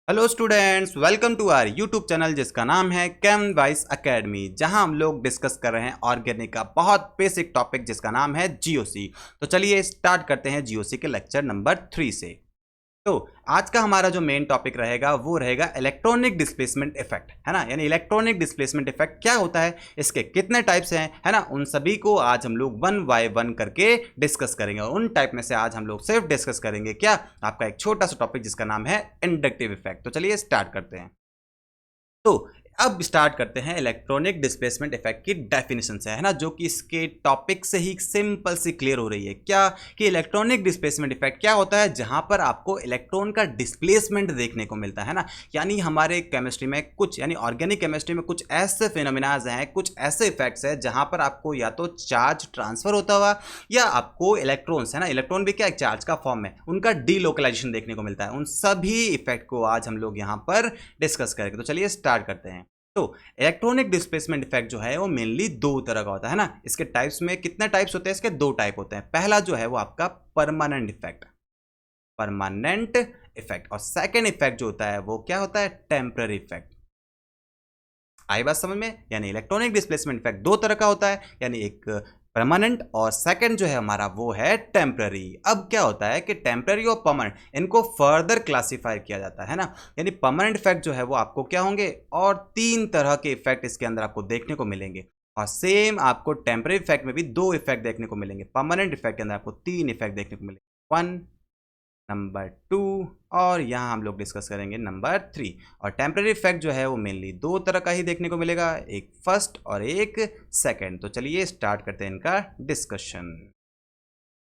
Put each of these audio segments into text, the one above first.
Hello students, welcome to our YouTube channel जिसका नाम है केमवाइस एकेडमी, जहां हम लोग डिस्कस कर रहे हैं ऑर्गेनिक का बहुत बेसिक टॉपिक जिसका नाम है जीओसी। तो चलिए स्टार्ट करते हैं जीओसी के लेक्चर नंबर 3 से। तो आज का हमारा जो मेन टॉपिक रहेगा वो रहेगा इलेक्ट्रॉनिक डिस्प्लेसमेंट इफेक्ट, है ना। यानी इलेक्ट्रॉनिक डिस्प्लेसमेंट इफेक्ट क्या होता है, इसके कितने टाइप्स हैं, है ना, उन सभी को आज हम लोग वन बाय वन करके डिस्कस करेंगे। और उन टाइप में से आज हम लोग सिर्फ डिस्कस करेंगे क्या, आपका एक छोटा सा टॉपिक जिसका नाम है इंडक्टिव इफेक्ट। तो चलिए स्टार्ट करते हैं। तो अब स्टार्ट करते हैं इलेक्ट्रॉनिक डिस्प्लेसमेंट इफेक्ट की डेफिनेशन से, है ना, जो कि इसके टॉपिक से ही सिंपल सी क्लियर हो रही है। क्या कि इलेक्ट्रॉनिक डिस्प्लेसमेंट इफेक्ट क्या होता है, जहां पर आपको इलेक्ट्रॉन का डिस्प्लेसमेंट देखने को मिलता है ना। यानी हमारे केमिस्ट्री में कुछ, यानी ऑर्गेनिक केमिस्ट्री में कुछ ऐसे फिनोमिनाज हैं, कुछ ऐसे इफेक्ट्स हैं जहां पर आपको या तो चार्ज ट्रांसफर होता हुआ या आपको इलेक्ट्रॉन्स, है ना, इलेक्ट्रॉन भी क्या एक चार्ज का फॉर्म है, उनका डीलोकलाइजेशन देखने को मिलता है। उन सभी इफेक्ट को आज हम लोग यहां पर डिस्कस करेंगे। तो चलिए स्टार्ट करते हैं। तो इलेक्ट्रॉनिक डिस्प्लेसमेंट इफेक्ट जो है वो मेनली दो तरह का होता है ना। इसके टाइप्स में कितने टाइप्स होते हैं, इसके दो टाइप होते हैं। पहला जो है वो आपका परमानेंट इफेक्ट, परमानेंट इफेक्ट, और सेकेंड इफेक्ट जो होता है वो क्या होता है, टेम्पररी इफेक्ट। आई बात समझ में। यानी इलेक्ट्रॉनिक डिस्प्लेसमेंट इफेक्ट दो तरह का होता है, यानी एक परमानेंट और सेकंड जो है हमारा वो है टेम्पररी। अब क्या होता है कि टेम्पररी और परमानेंट इनको फर्दर क्लासिफाई किया जाता है ना। यानी परमानेंट इफेक्ट जो है वो आपको क्या होंगे, और तीन तरह के इफेक्ट इसके अंदर आपको देखने को मिलेंगे। और सेम आपको टेम्पररी इफेक्ट में भी दो इफेक्ट देखने को मिलेंगे। परमानेंट इफेक्ट के अंदर आपको तीन इफेक्ट देखने को मिलेंगे, वन, नंबर 2, और यहाँ हम लोग डिस्कस करेंगे नंबर 3। और टेम्पररी इफेक्ट जो है वो मेनली दो तरह का ही देखने को मिलेगा, एक फर्स्ट और एक सेकंड। तो चलिए स्टार्ट करते हैं इनका डिस्कशन।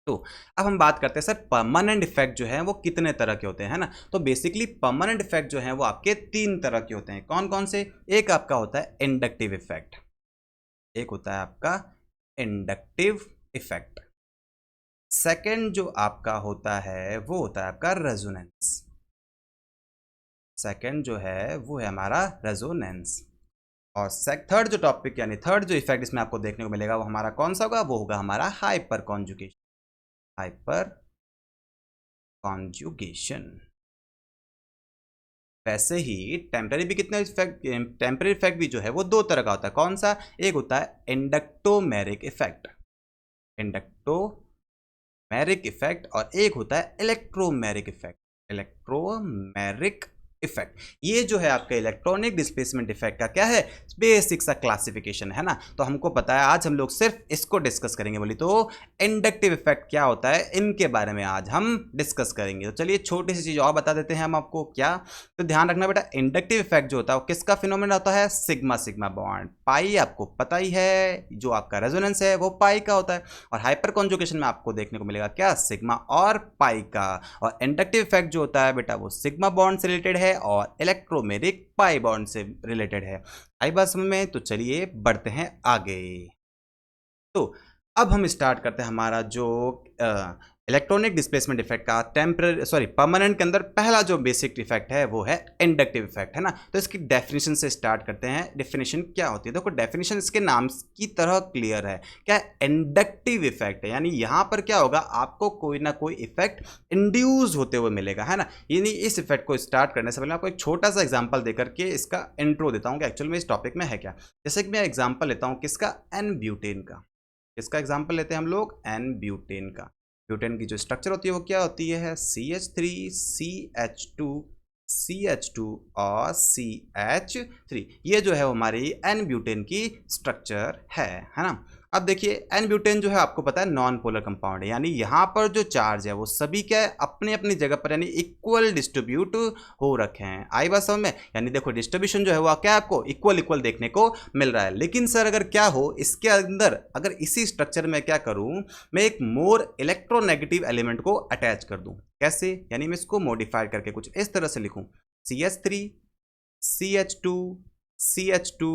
तो अब हम बात करते हैं सर परमानेंट इफेक्ट जो है वो कितने तरह के होते हैं, है ना। तो बेसिकली परमानेंट इफेक्ट जो है वो आपके तीन तरह के होते हैं। कौन कौन से, एक आपका होता है इंडक्टिव इफेक्ट, एक होता है आपका इंडक्टिव इफेक्ट। सेकंड जो आपका होता है वो होता है आपका रेजोनेंस। सेकंड जो है वो है हमारा रेजोनेंस। और थर्ड जो टॉपिक, यानी थर्ड जो इफेक्ट इसमें आपको देखने को मिलेगा वो हमारा कौन सा होगा, वो होगा हमारा हाइपर कॉन्जुगेशन। Hyper conjugation. वैसे ही टेम्पररी भी कितने इफेक्ट, टेम्पररी इफेक्ट भी जो है वो दो तरह का होता है। कौन सा, एक होता है इंडक्टोमेरिक इफेक्ट, इंडक्टोमेरिक इफेक्ट, और एक होता है इलेक्ट्रोमेरिक इफेक्ट, इलेक्ट्रोमेरिक इफेक्ट। ये जो है आपका इलेक्ट्रॉनिक डिस्प्लेसमेंट इफेक्ट का क्या है, बेसिक सा क्लासिफिकेशन है ना। तो हमको पता है आज हम लोग सिर्फ इसको डिस्कस करेंगे। बोली तो इंडक्टिव इफेक्ट क्या होता है, इनके बारे में आज हम डिस्कस करेंगे। तो चलिए छोटी सी चीज और बता देते हैं हम आपको। क्या, तो ध्यान रखना बेटा, इंडक्टिव इफेक्ट जो होता है वो किसका फिनोमेना होता है, सिग्मा सिग्मा बॉन्ड। पाई आपको पता ही है, जो आपका रेजोनेंस है वो पाई का होता है। और हाइपर कॉन्जुगेशन में आपको देखने को मिलेगा क्या, सिग्मा और पाई का। और इंडक्टिव इफेक्ट जो होता है बेटा वो सिग्मा बॉन्ड से रिलेटेड है और इलेक्ट्रोमेरिक पाई बॉन्ड से रिलेटेड है। आई बात समझ में। तो चलिए बढ़ते हैं आगे। तो अब हम स्टार्ट करते हैं हमारा जो इलेक्ट्रॉनिक डिस्प्लेसमेंट इफेक्ट का परमानेंट के अंदर पहला जो बेसिक इफेक्ट है वो है इंडक्टिव इफेक्ट, है ना। तो इसकी डेफिनेशन से स्टार्ट करते हैं। डेफिनेशन क्या होती है, देखो डेफिनेशन इसके नाम की तरह क्लियर है। क्या है, इंडक्टिव इफेक्ट है, यानी यहां पर क्या होगा, आपको कोई ना कोई इफेक्ट इंड्यूस होते हुए मिलेगा, है ना। यानी इस इफेक्ट को स्टार्ट करने से पहले आपको एक छोटा सा एग्जाम्पल देकर के इसका इंट्रो देता हूँ कि एक्चुअल में इस टॉपिक में है क्या। जैसे कि मैं एग्जाम्पल लेता हूँ किसका, एन ब्यूटेन का। इसका एग्जाम्पल लेते हैं हम लोग एन ब्यूटेन का। ब्यूटेन की जो स्ट्रक्चर होती है वो क्या होती है, CH3 CH2 CH2 और CH3। ये जो है वो हमारी एन ब्यूटेन की स्ट्रक्चर है ना। अब देखिए एन ब्यूटेन जो है आपको पता है नॉन पोलर कंपाउंड है, यानी यहाँ पर जो चार्ज है वो सभी क्या है, अपनी अपनी जगह पर यानी इक्वल डिस्ट्रीब्यूट हो रखे हैं। आई बात समझ में। यानी देखो डिस्ट्रीब्यूशन जो है वो क्या आपको इक्वल इक्वल देखने को मिल रहा है। लेकिन सर अगर क्या हो इसके अंदर, अगर इसी स्ट्रक्चर में क्या करूं, मैं एक मोर इलेक्ट्रोनेगेटिव एलिमेंट को अटैच कर दूं। कैसे, यानी मैं इसको मॉडिफाइड करके कुछ इस तरह से लिखूं, CH3 CH2 CH2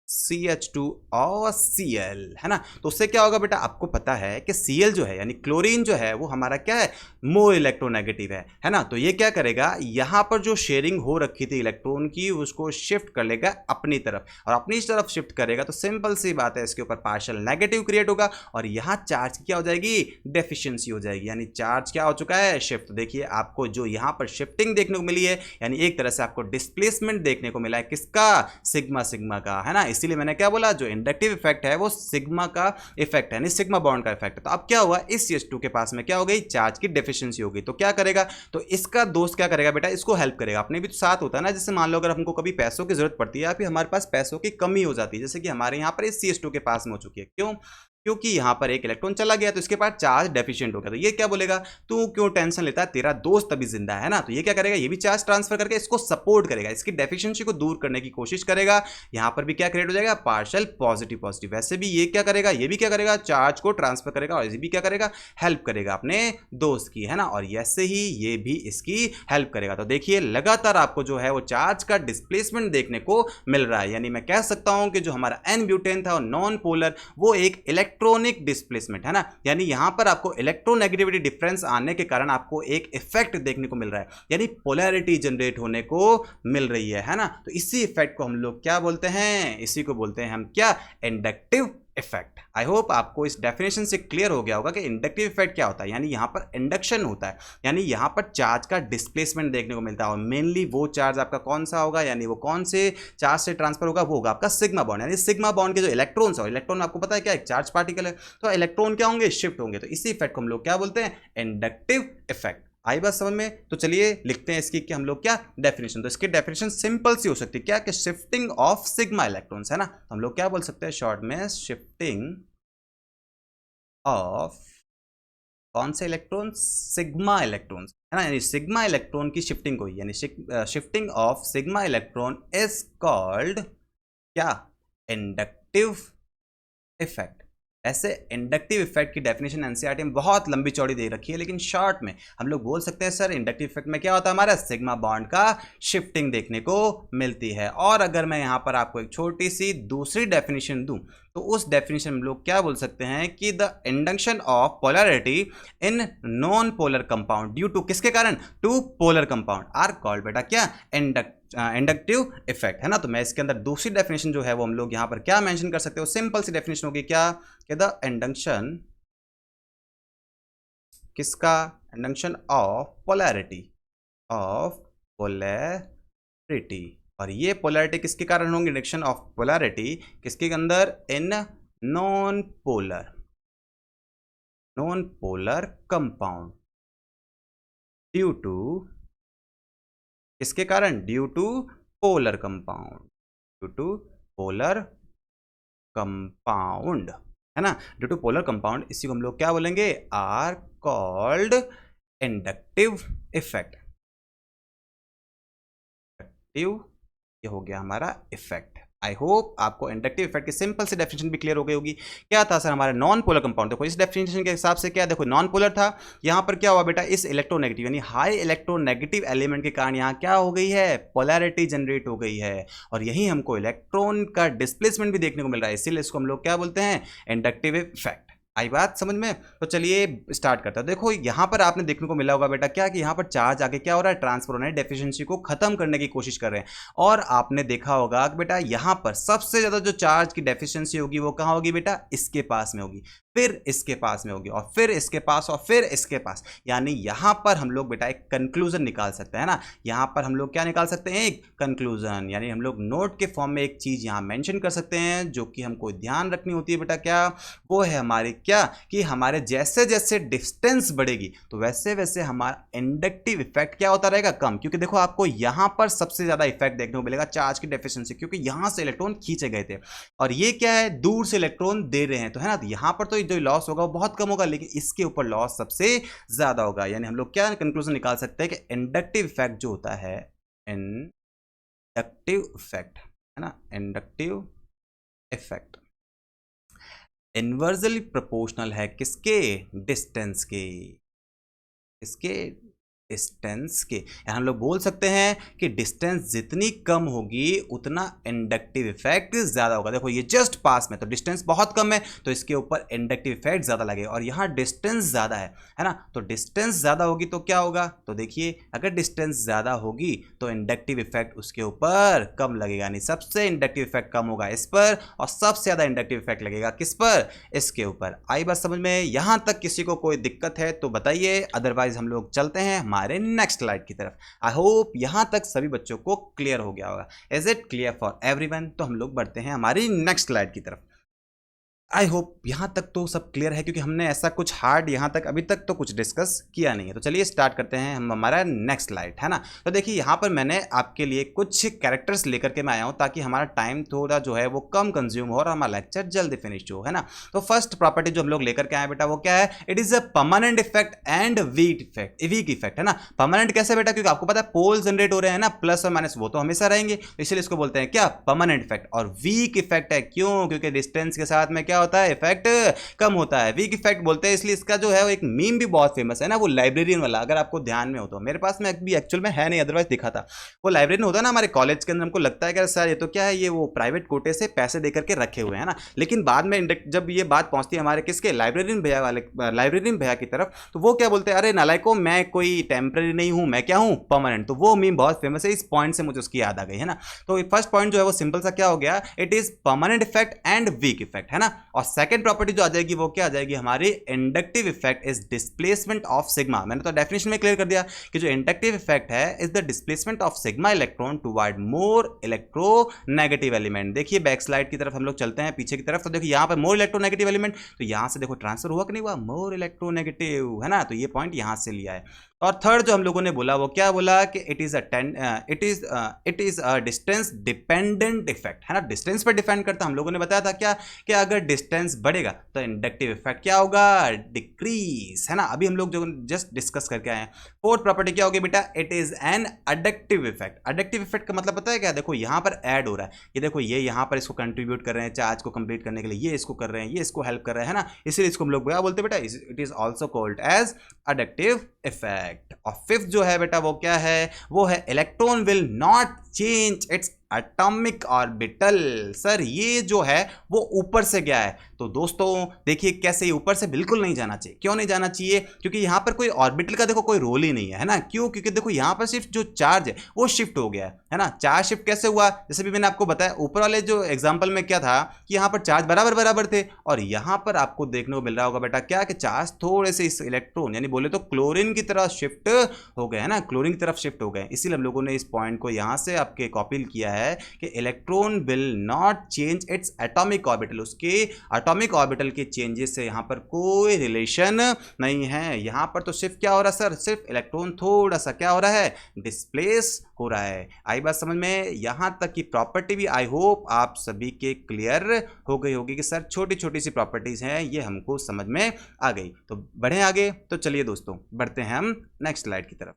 CH2 और Cl, है ना। तो उससे क्या होगा बेटा, आपको पता है कि Cl जो है यानी क्लोरीन जो है वो हमारा क्या है, मोर इलेक्ट्रोनेगेटिव है ना। तो ये क्या करेगा, यहां पर जो शेयरिंग हो रखी थी इलेक्ट्रॉन की उसको शिफ्ट कर लेगा अपनी तरफ, और अपनी तरफ शिफ्ट करेगा तो सिंपल सी बात है इसके ऊपर पार्शियल नेगेटिव क्रिएट होगा, और यहां चार्ज क्या हो जाएगी, डेफिशिएंसी हो जाएगी, यानी चार्ज क्या हो चुका है, शिफ्ट। देखिए आपको जो यहां पर शिफ्टिंग देखने को मिली है, यानी एक तरह से आपको डिस्प्लेसमेंट देखने को मिला है, किसका, सिग्मा सिग्मा का, है ना। इसीलिए मैंने क्या बोला, जो इंडक्टिव इफेक्ट है वो सिग्मा का इफेक्ट है, यानी सिग्मा बॉन्ड का इफेक्ट है। तो अब क्या हुआ, इस CH2 के पास में क्या हो गई, चार्ज की डेफिशिएंसी हो गई। तो क्या करेगा, तो इसका दोस्त क्या करेगा बेटा, इसको हेल्प करेगा। अपने भी तो साथ होता है ना, जैसे मान लो अगर हमको कभी पैसों की जरूरत पड़ती है या फिर हमारे पास पैसों की कमी हो जाती है, जैसे कि हमारे यहाँ पर इस CH2 के पास में हो चुकी है। क्यों, क्योंकि यहां पर एक इलेक्ट्रॉन चला गया तो इसके पास चार्ज डेफिशिएंट हो गया। तो ये क्या बोलेगा, तू क्यों टेंशन लेता है, तेरा दोस्त अभी जिंदा है ना। तो ये क्या करेगा, ये भी चार्ज ट्रांसफर करके इसको सपोर्ट करेगा, इसकी डेफिशिएंसी को दूर करने की कोशिश करेगा। यहां पर भी क्या क्रिएट हो जाएगा, पार्शियल पॉजिटिव पॉजिटिव। वैसे भी ये क्या करेगा, ये भी क्या करेगा, चार्ज को ट्रांसफर करेगा, और ये भी क्या करेगा, हेल्प करेगा अपने दोस्त की, है ना। और ऐसे ही ये भी इसकी हेल्प करेगा। तो देखिए लगातार आपको जो है वो चार्ज का डिस्प्लेसमेंट देखने को मिल रहा है, यानी मैं कह सकता हूं कि जो हमारा N ब्यूटेन था नॉन पोलर, वो एक इलेक्ट्रॉनिक डिस्प्लेसमेंट है ना, यानी यहां पर आपको इलेक्ट्रोनेगेटिविटी डिफरेंस आने के कारण आपको एक इफेक्ट देखने को मिल रहा है, यानी पोलैरिटी जनरेट होने को मिल रही है ना। तो इसी इफेक्ट को हम लोग क्या बोलते हैं, इसी को बोलते हैं हम क्या, इंडक्टिव इफेक्ट। आई होप आपको इस डेफिनेशन से क्लियर हो गया होगा कि इंडक्टिव इफेक्ट क्या होता है, यानी यहां पर इंडक्शन होता है, यानी यहां पर चार्ज का डिस्प्लेसमेंट देखने को मिलता है, और मेनली वो चार्ज आपका कौन सा होगा, यानी वो कौन से चार्ज से ट्रांसफर होगा, वो होगा आपका सिग्मा बॉन्ड। यानी सिग्मा बॉन्ड के जो इलेक्ट्रॉन्स है, इलेक्ट्रॉन आपको पता है क्या, एक चार्ज पार्टिकल है, तो इलेक्ट्रॉन क्या होंगे, शिफ्ट होंगे। तो इसी इफेक्ट को हम लोग क्या बोलते हैं, इंडक्टिव इफेक्ट। आई बात समझ में। तो चलिए लिखते हैं इसकी कि हम लोग क्या डेफिनेशन, तो इसकी डेफिनेशन सिंपल सी हो सकती है क्या, कि शिफ्टिंग ऑफ सिग्मा इलेक्ट्रॉन्स, है ना। तो हम लोग क्या बोल सकते हैं शॉर्ट में, शिफ्टिंग ऑफ कौन से इलेक्ट्रॉन, सिग्मा इलेक्ट्रॉन्स, है ना। यानी सिग्मा इलेक्ट्रॉन की शिफ्टिंग को, यानी shifting of sigma electron is called क्या, इंडक्टिव इफेक्ट। ऐसे इंडक्टिव इफेक्ट की डेफिनेशन एनसीईआरटी में बहुत लंबी चौड़ी दे रखी है, लेकिन शॉर्ट में हम लोग बोल सकते हैं सर इंडक्टिव इफेक्ट में क्या होता है, हमारा सिग्मा बॉन्ड का शिफ्टिंग देखने को मिलती है। और अगर मैं यहां पर आपको एक छोटी सी दूसरी डेफिनेशन दूं, तो उस डेफिनेशन में लोग क्या बोल सकते हैं कि the induction of polarity in non polar compound due to, किसके कारण, to polar compound are called बेटा क्या, इंडक्टिव इफेक्ट, है ना। तो मैं इसके अंदर दूसरी डेफिनेशन जो है वो हम लोग यहां पर क्या मेंशन कर सकते हो, सिंपल सी डेफिनेशन होगी क्या, कि द इंडक्शन, किसका, induction of polarity, of polarity, और ये पोलैरिटी किसके कारण होंगे, इंडक्शन ऑफ पोलैरिटी किसके अंदर, in non polar compound due to, किसके कारण, due to polar compound, due to polar compound, है ना। ड्यू टू पोलर कंपाउंड, इसी को हम लोग क्या बोलेंगे, आर कॉल्ड इंडक्टिव इफेक्ट। ये हो गया हमारा इफेक्ट। आई होप आपको इंडक्टिव इफेक्ट की सिंपल सी डेफिनेशन भी क्लियर हो गई होगी। क्या था सर हमारा नॉन पोलर कंपाउंड, देखो इस डेफिनेशन के हिसाब से क्या, देखो नॉन पोलर था, यहां पर क्या हुआ बेटा, इस इलेक्ट्रोनेगेटिव यानी हाई इलेक्ट्रोनेगेटिव एलिमेंट के कारण यहां क्या हो गई है, पोलैरिटी जनरेट हो गई है, और यही हमको इलेक्ट्रॉन का डिस्प्लेसमेंट भी देखने को मिल रहा है, इसीलिए इसको हम लोग क्या बोलते हैं, इंडक्टिव इफेक्ट। आई बात समझ में। तो चलिए स्टार्ट करते हैं। देखो यहां पर आपने देखने को मिला होगा बेटा क्या, कि यहां पर चार्ज आगे क्या हो रहा है, ट्रांसफर हो रहा है, डेफिशिएंसी को खत्म करने की कोशिश कर रहे हैं। और आपने देखा होगा कि बेटा यहां पर सबसे ज्यादा जो चार्ज की डेफिशिएंसी होगी वो कहां होगी बेटा, इसके पास में होगी, फिर इसके पास में होगी, और फिर इसके पास, और फिर इसके पास। यानी यहां पर हम लोग बेटा एक कंक्लूजन निकाल सकते हैं ना, यहां पर हम लोग क्या निकाल सकते हैं, एक कंक्लूजन, यानी हम लोग नोट के फॉर्म में एक चीज यहां मेंशन कर सकते हैं जो कि हमको ध्यान रखनी होती है बेटा, क्या वो है हमारी क्या, कि हमारे जैसे जैसे डिस्टेंस बढ़ेगी तो वैसे वैसे हमारा इंडक्टिव इफेक्ट क्या होता रहेगा, कम। क्योंकि देखो आपको यहां पर सबसे ज्यादा इफेक्ट देखने को मिलेगा चार्ज की डेफिशिएंसी, क्योंकि यहां से इलेक्ट्रॉन खींचे गए थे, और ये क्या है, दूर से इलेक्ट्रॉन दे रहे हैं, तो है ना। तो यहां पर तो जो लॉस होगा वो बहुत कम होगा, लेकिन इसके ऊपर लॉस सबसे ज्यादा होगा। यानी हम लोग क्या कंक्लूजन निकाल सकते हैं कि इंडक्टिव इफेक्ट जो होता है, इंडक्टिव इफेक्ट, है ना, इंडक्टिव इफेक्ट इनवर्सली प्रोपोर्शनल है किसके, डिस्टेंस के, किसके, डिस्टेंस के, हम लोग बोल सकते हैं कि डिस्टेंस जितनी कम होगी उतना इंडक्टिव इफेक्ट ज़्यादा होगा। देखो ये जस्ट पास में, तो डिस्टेंस बहुत कम है तो इसके ऊपर इंडक्टिव इफेक्ट ज़्यादा लगेगा, और यहाँ डिस्टेंस ज़्यादा है ना, तो डिस्टेंस ज़्यादा होगी तो क्या होगा, तो देखिए अगर डिस्टेंस ज़्यादा होगी तो इंडक्टिव इफेक्ट उसके ऊपर कम लगेगा, यानी सबसे इंडक्टिव इफेक्ट कम होगा इस पर, और सबसे ज़्यादा इंडक्टिव इफेक्ट लगेगा किस पर, इसके ऊपर। आई बात समझ में? यहाँ तक किसी को कोई दिक्कत है तो बताइए, अदरवाइज हम लोग चलते हैं हमारे नेक्स्ट स्लाइड की तरफ। आई होप यहां तक सभी बच्चों को क्लियर हो गया होगा। Is it clear for everyone? तो हम लोग बढ़ते हैं हमारी नेक्स्ट स्लाइड की तरफ। आई होप यहाँ तक तो सब क्लियर है, क्योंकि हमने ऐसा कुछ हार्ड यहाँ तक अभी तक तो कुछ डिस्कस किया नहीं है। तो चलिए स्टार्ट करते हैं हम हमारा नेक्स्ट स्लाइड, है ना। तो देखिए यहाँ पर मैंने आपके लिए कुछ कैरेक्टर्स लेकर के मैं आया हूँ, ताकि हमारा टाइम थोड़ा जो है वो कम कंज्यूम हो और हमारा लेक्चर जल्दी फिनिश हो, है ना। तो फर्स्ट प्रॉपर्टी जो हम लोग लेकर के आए बेटा वो क्या है, it is a permanent effect and weak effect, है ना। परमानेंट कैसे बेटा, क्योंकि आपको पता है पोल जनरेट हो रहे हैं ना, प्लस और माइनस वो तो हमेशा रहेंगे, इसलिए इसको बोलते हैं क्या, परमानेंट इफेक्ट। और वीक इफेक्ट है, क्यों, क्योंकि डिस्टेंस के साथ में क्या होता है, इफेक्ट कम होता है। वीक इफेक्ट बोलते हैं इसलिए, इसका जो है वो एक मीम भी बहुत फेमस है ना, वो लाइब्रेरियन वाला, अगर आपको ध्यान में हो तो। मेरे पास में अभी एक्चुअल में है नहीं, अदरवाइज दिखा था। वो लाइब्रेरियन होता है ना हमारे कॉलेज के अंदर, हमको लगता है कि सर ये तो क्या है, ये वो प्राइवेट कोटे से पैसे देकर के रखे हुए हैं ना, लेकिन बाद में जब ये बात पहुंचती है हमारे किसके, लाइब्रेरियन भैया वाले, लाइब्रेरियन भैया की तरफ, तो वो क्या बोलते हैं, अरे नालायको मैं कोई टेम्पररी नहीं हूं, मैं क्या हूं, परमानेंट। तो वो मीम बहुत फेमस है, इस पॉइंट से मुझे उसकी याद आ गई, है ना। तो फर्स्ट पॉइंट जो है वो सिंपल सा क्या हो गया, it is permanent effect and weak effect, है ना। और सेकंड प्रॉपर्टी जो आ जाएगी वो क्या आ जाएगी हमारी, inductive effect is displacement of sigma. मैंने तो डेफिनेशन में क्लियर कर दिया कि जो इंडक्टिव इफेक्ट है is the displacement of sigma electron toward more electronegative element. देखिए बैक स्लाइड की तरफ हम लोग चलते हैं, पीछे की तरफ, तो देखिए यहां पर मोर इलेक्ट्रोनेगेटिव एलिमेंट, तो यहां से देखो ट्रांसफर हुआ कि नहीं हुआ, मोर इलेक्ट्रोनेगेटिव, है ना। तो ये पॉइंट यहां से लिया है। और थर्ड जो हम लोगों ने बोला वो क्या बोला कि it is a distance dependent effect, है ना। डिस्टेंस पर डिपेंड करता, हम लोगों ने बताया था क्या कि अगर डिस्टेंस बढ़ेगा तो इंडक्टिव इफेक्ट क्या होगा, डिक्रीज, है ना। अभी हम लोग जो जस्ट डिस्कस करके आए हैं। फोर्थ प्रॉपर्टी क्या होगी बेटा, it is an adductive effect. Adductive effect का मतलब पता है क्या, देखो यहां पर ऐड हो रहा है, ये देखो ये यहां पर इसको कंट्रीब्यूट कर रहे हैं चार्ज को कंप्लीट करने के लिए, ये इसको कर रहे हैं, ये इसको हेल्प कर रहे हैं, है ना। इसलिए इसको हम लोग क्या बोलते हैं बेटा, it is also called as adductive effect. और फिफ्थ जो है बेटा वो क्या है, वो है electron will not change its atomic orbital. Sir ये जो है वो ऊपर से गया है, तो दोस्तों देखिए कैसे, ऊपर से बिल्कुल नहीं जाना चाहिए। क्यों नहीं जाना चाहिए, क्योंकि यहां पर कोई ऑर्बिटल का देखो कोई रोल ही नहीं है ना। क्यों, क्योंकि देखो यहां पर सिर्फ जो चार्ज है वो शिफ्ट हो गया है ना। चार्ज शिफ्ट कैसे हुआ, जैसे भी मैंने आपको बताया ऊपर वाले जो एग्जांपल में क्या था कि यहां पर चार्ज बराबर बराबर थे, और यहां पर आपको देखने को मिल रहा होगा बेटा क्या, कि चार्ज थोड़े से इस इलेक्ट्रॉन यानी बोले तो क्लोरीन की तरह शिफ्ट हो गए, है ना, क्लोरीन की तरफ शिफ्ट हो गए। इसीलिए हम लोगों ने इस पॉइंट को यहां से आपके कॉपी किया है कि electron will not change its atomic orbital, उसके एटॉमिक ऑर्बिटल के चेंजेस से यहां पर कोई रिलेशन नहीं है। यहां पर तो सिर्फ क्या हो रहा है सर, सिर्फ इलेक्ट्रॉन थोड़ा सा क्या हो रहा है, डिस्प्लेस हो रहा है। आई बात समझ में? यहां तक की प्रॉपर्टी भी आई होप आप सभी के क्लियर हो गई होगी कि सर छोटी छोटी सी प्रॉपर्टीज हैं, ये हमको समझ में आ गई। तो बढ़े आगे, तो चलिए दोस्तों बढ़ते हैं हम नेक्स्ट स्लाइड की तरफ।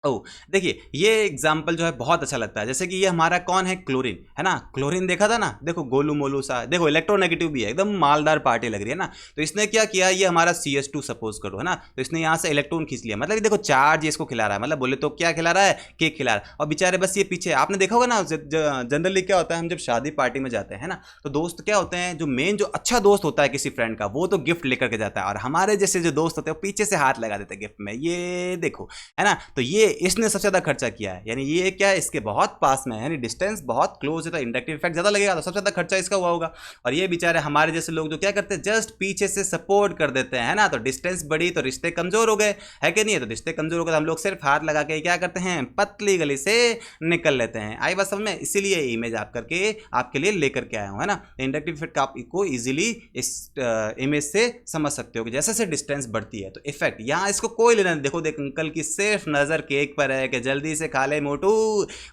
ओ देखिए ये एग्जाम्पल जो है बहुत अच्छा लगता है, जैसे कि ये हमारा कौन है, क्लोरीन, है ना। क्लोरीन देखा था ना, देखो गोलू मोलू सा, देखो इलेक्ट्रोनेगेटिव भी है, एकदम मालदार पार्टी लग रही है ना। तो इसने क्या किया, ये हमारा CH2 सपोज करो, है ना। तो इसने यहाँ से इलेक्ट्रॉन खींच लिया, मतलब देखो चार्ज इसको खिला रहा है, मतलब बोले तो क्या खिला रहा है, केक खिला रहा है। और बेचारे बस ये पीछे, आपने देखा होगा ना जनरली क्या होता है, हम जब शादी पार्टी में जाते हैं ना, तो दोस्त क्या होते हैं, जो मेन जो अच्छा दोस्त होता है किसी फ्रेंड का, वो तो गिफ्ट लेकर के जाता है, और हमारे जैसे जो दोस्त होते हैं पीछे से हाथ लगा देते हैं गिफ्ट में, ये देखो, है ना। तो ये इसने सबसे ज्यादा खर्चा किया है, यानी ये क्या है, इसके बहुत पास में है, यानी डिस्टेंस बहुत क्लोज है, तो इंडक्टिव इफेक्ट ज्यादा लगेगा, तो सबसे ज्यादा खर्चा इसका हुआ होगा। और ये बेचारे हमारे जैसे लोग जो क्या करते हैं, जस्ट पीछे से सपोर्ट कर देते हैं, है ना। तो डिस्टेंस बढ़ी तो रिश्ते कमजोर हो गए, है कि नहीं है। तो रिश्ते कमजोर हो गए तो हम लोग सिर्फ हाथ लगा के क्या करते हैं, पतली गली से निकल लेते हैं। आई बात समझ में? इसीलिए इमेज आप करके आपके लिए लेकर के आया हूं, है ना। इंडक्टिव इफेक्ट आपको इजीली इस इमेज से समझ सकते हो कि जैसे जैसे डिस्टेंस बढ़ती है तो इफेक्ट, यहाँ इसको कोई लेना नहीं। देखो देख अंकल की सिर्फ नजर केक पर है कि जल्दी से खा ले मोटू,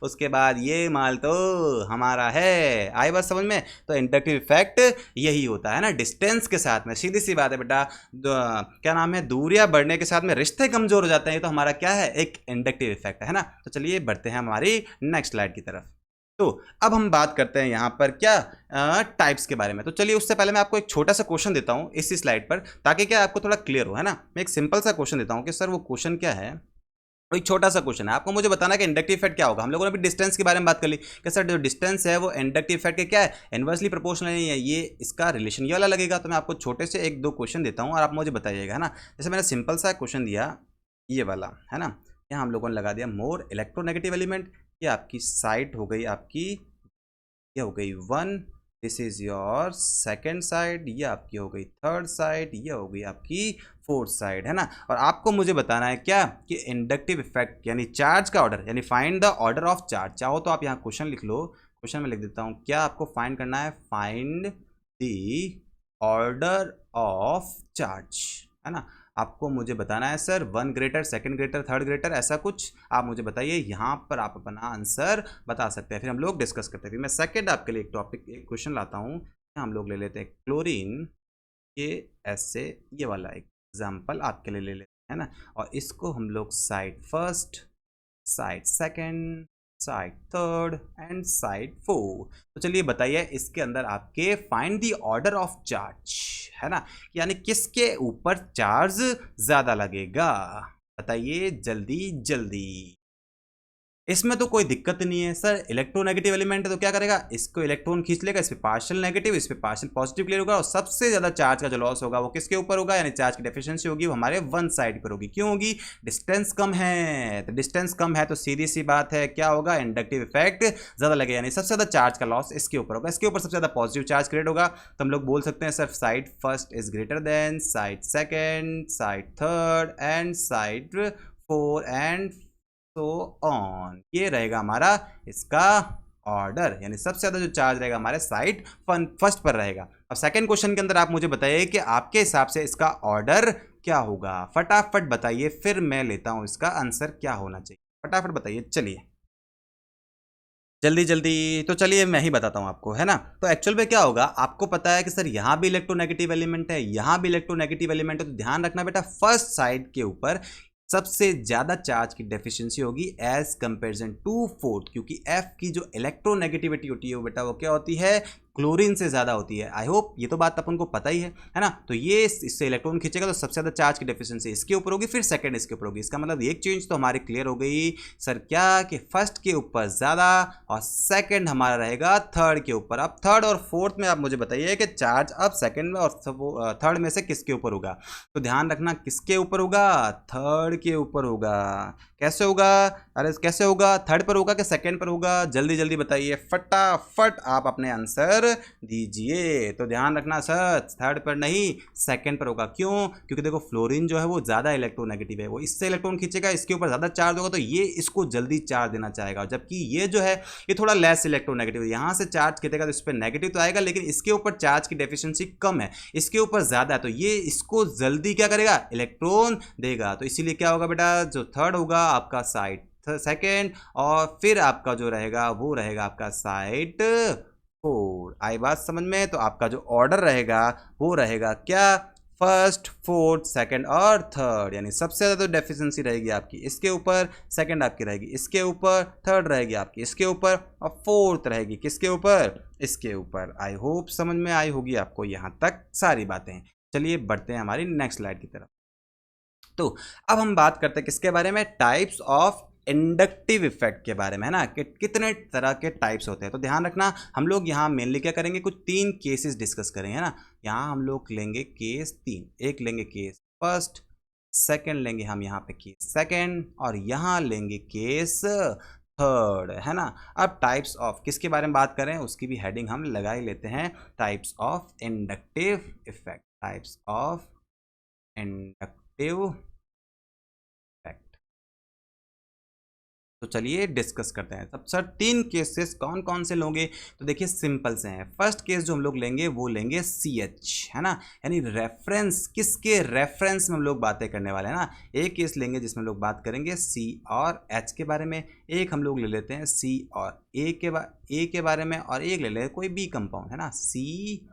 उसके बाद ये माल तो हमारा है। आई बात समझ में? तो इंडक्टिव इफेक्ट यही होता है ना, डिस्टेंस के साथ में। सीधी सी बात है बेटा, क्या नाम है, दूरियां बढ़ने के साथ में रिश्ते कमजोर हो जाते हैं, तो हमारा क्या है, एक इंडक्टिव इफेक्ट है ना। तो चलिए बढ़ते हैं हमारी नेक्स्ट स्लाइड की तरफ। तो अब हम बात करते हैं यहाँ पर क्या टाइप्स के बारे में। तो चलिए उससे पहले मैं आपको एक छोटा सा क्वेश्चन देता हूँ इसी स्लाइड पर, ताकि क्या आपको थोड़ा क्लियर हो, है ना। मैं एक सिंपल सा क्वेश्चन देता हूँ कि सर वो क्वेश्चन क्या है तो एक छोटा सा क्वेश्चन है, आपको मुझे बताना है कि इंडक्टिव इफेक्ट क्या होगा। हम लोगों ने भी डिस्टेंस के बारे में बात कर ली कि सर जो डिस्टेंस है वो इंडक्टिव इफेक्ट के क्या है, इनवर्सली प्रोपोर्शनल नहीं है, ये इसका रिलेशन ये वाला लगेगा। तो मैं आपको छोटे से एक दो क्वेश्चन देता हूँ और आप मुझे बताइएगा, है ना। जैसे मैंने सिंपल सा क्वेश्चन दिया ये वाला, है ना, यहाँ हम लोगों ने लगा दिया मोर इलेक्ट्रोनेगेटिव एलिमेंट, ये आपकी साइड हो गई आपकी, ये हो गई 1, this is your second side, ये आपकी हो गई थर्ड साइड, ये हो गई आपकी फोर्थ साइड, है ना। और आपको मुझे बताना है क्या कि इंडक्टिव इफेक्ट यानी चार्ज का ऑर्डर, यानी find the order of charge. चाहो तो आप यहाँ क्वेश्चन लिख लो, क्वेश्चन में लिख देता हूँ, क्या आपको फाइंड करना है, find the order of charge, है ना। आपको मुझे बताना है sir 1 greater, second greater, third greater, ऐसा कुछ आप मुझे बताइए, यहाँ पर आप अपना आंसर बता सकते हैं, फिर हम लोग डिस्कस करते हैं। फिर मैं सेकंड आपके लिए एक टॉपिक, एक क्वेश्चन लाता हूँ, हम लोग ले लेते हैं क्लोरीन, ये ऐसे ये वाला एग्जाम्पल आपके लिए ले लेते हैं, है ना। और इसको हम लोग side first, side second, side third and side four. तो चलिए बताइए इसके अंदर आपके find the order of charge, है ना, यानी किसके ऊपर चार्ज ज्यादा लगेगा, बताइए जल्दी जल्दी। इसमें तो कोई दिक्कत नहीं है सर, इलेक्ट्रोनेगेटिव एलिमेंट है तो क्या करेगा, इसको इलेक्ट्रॉन खींच लेगा, इस पे पार्शियल नेगेटिव, इस पे पार्शियल पॉजिटिव क्लियर होगा, और सबसे ज्यादा चार्ज का जो लॉस होगा वो किसके ऊपर होगा, यानी चार्ज की डेफिशिएंसी होगी वो हमारे वन साइड पर होगी। क्यों होगी, डिस्टेंस कम है, तो डिस्टेंस कम है तो सीधी सी बात है क्या होगा, इंडक्टिव इफेक्ट ज्यादा लगेगा, यानी सबसे ज्यादा चार्ज का लॉस इसके ऊपर होगा, इसके ऊपर सबसे ज्यादा पॉजिटिव चार्ज क्रिएट होगा। तो हम लोग बोल सकते हैं sir side first is greater than side second, side third and side four and so on. ये रहेगा हमारा इसका ऑर्डर, यानी सबसे ज्यादा जो चार्ज रहेगा हमारे साइड फर्स्ट पर रहेगा। अब सेकंड क्वेश्चन के अंदर आप मुझे बताइए कि आपके हिसाब से इसका ऑर्डर क्या होगा, फटाफट बताइए, फिर मैं लेता हूं इसका आंसर क्या होना चाहिए, फटाफट बताइए, चलिए जल्दी जल्दी। तो चलिए मैं ही बताता हूं आपको, है ना। तो एक्चुअल में क्या होगा, आपको पता है कि सर यहां भी इलेक्ट्रोनेगेटिव एलिमेंट है, यहां भी इलेक्ट्रोनेगेटिव एलिमेंट है, तो ध्यान रखना बेटा फर्स्ट साइड के ऊपर सबसे ज्यादा चार्ज की डेफिशिएंसी होगी एज कंपेरिजन टू फोर्थ, क्योंकि एफ की जो इलेक्ट्रोनेगेटिविटी होती है वो बेटा वो क्या होती है, क्लोरीन से ज्यादा होती है। आई होप ये तो बात अपन को पता ही है ना। तो ये इससे इलेक्ट्रॉन खींचेगा तो सबसे ज्यादा चार्ज की डेफिशिएंसी इसके ऊपर होगी, फिर सेकंड इसके ऊपर होगी। इसका मतलब एक चेंज तो हमारी क्लियर हो गई सर, क्या कि फर्स्ट के ऊपर ज्यादा और सेकंड हमारा रहेगा थर्ड के ऊपर। अब थर्ड और फोर्थ में आप मुझे बताइए कि चार्ज अब सेकंड में और थर्ड में से किसके ऊपर होगा। तो ध्यान रखना किसके ऊपर होगा, थर्ड के ऊपर होगा। कैसे होगा, अरे कैसे होगा, थर्ड पर होगा कि सेकंड पर होगा, जल्दी जल्दी बताइए, फटाफट आप अपने आंसर दीजिए। तो ध्यान रखना सर थर्ड पर नहीं सेकंड पर होगा। क्यों, क्योंकि देखो फ्लोरीन जो है वो ज्यादा इलेक्ट्रोनेगेटिव है, वो इससे इलेक्ट्रॉन खींचेगा, इसके ऊपर ज्यादा चार्ज होगा तो ये इसको जल्दी चार्ज देना चाहेगा, जबकि ये जो है ये थोड़ा लेस इलेक्ट्रोनेगेटिव है, यहां से चार्ज खींचेगा तो इस पर नेगेटिव तो आएगा, लेकिन इसके ऊपर चार्ज की डेफिशिएंसी कम है, इसके ऊपर ज्यादा है, तो ये इसको जल्दी क्या करेगा, इलेक्ट्रॉन देगा। तो इसीलिए क्या होगा बेटा, जो थर्ड होगा आपका साइड सेकेंड, और फिर आपका जो रहेगा वो रहेगा आपका साइड फोर। आई बात समझ में। तो आपका जो ऑर्डर रहेगा वो रहेगा क्या, फर्स्ट फोर्थ सेकंड और थर्ड, यानी सबसे ज़्यादा तो डेफिशिएंसी रहेगी आपकी इसके ऊपर, सेकंड आपकी रहेगी इसके ऊपर, थर्ड रहेगी आपकी इसके ऊपर, और फोर्थ रहेगी किसके ऊपर, इसके ऊपर। आई होप समझ में आई होगी आपको यहाँ तक सारी बातें। चलिए बढ़ते हैं हमारी नेक्स्ट स्लाइड की तरफ। तो अब हम बात करते हैं किसके बारे में, टाइप्स ऑफ इंडक्टिव इफेक्ट के बारे में, है ना, कि कितने तरह के टाइप्स होते हैं। तो ध्यान रखना हम लोग यहाँ मेनली क्या करेंगे, कुछ 3 केसेस डिस्कस करेंगे, है ना। यहाँ हम लोग लेंगे केस 3, एक लेंगे केस फर्स्ट, सेकंड लेंगे हम यहाँ पे केस सेकंड, और यहाँ लेंगे केस थर्ड, है ना। अब टाइप्स ऑफ किसके बारे में बात करें उसकी भी हेडिंग हम लगा ही लेते हैं, types of inductive effect, types of inductive effect. तो चलिए डिस्कस करते हैं। तब सर 3 केसेस कौन कौन से लोगे, तो देखिए सिंपल से हैं। फर्स्ट केस जो हम लोग लेंगे वो लेंगे CH, है ना, यानी रेफरेंस, किसके रेफरेंस में हम लोग बातें करने वाले हैं ना। एक केस लेंगे जिसमें लोग बात करेंगे C और H के बारे में, एक हम लोग ले लेते हैं C और A के बारे में, और एक ले लेते हैं कोई B कंपाउंड, है ना, CP,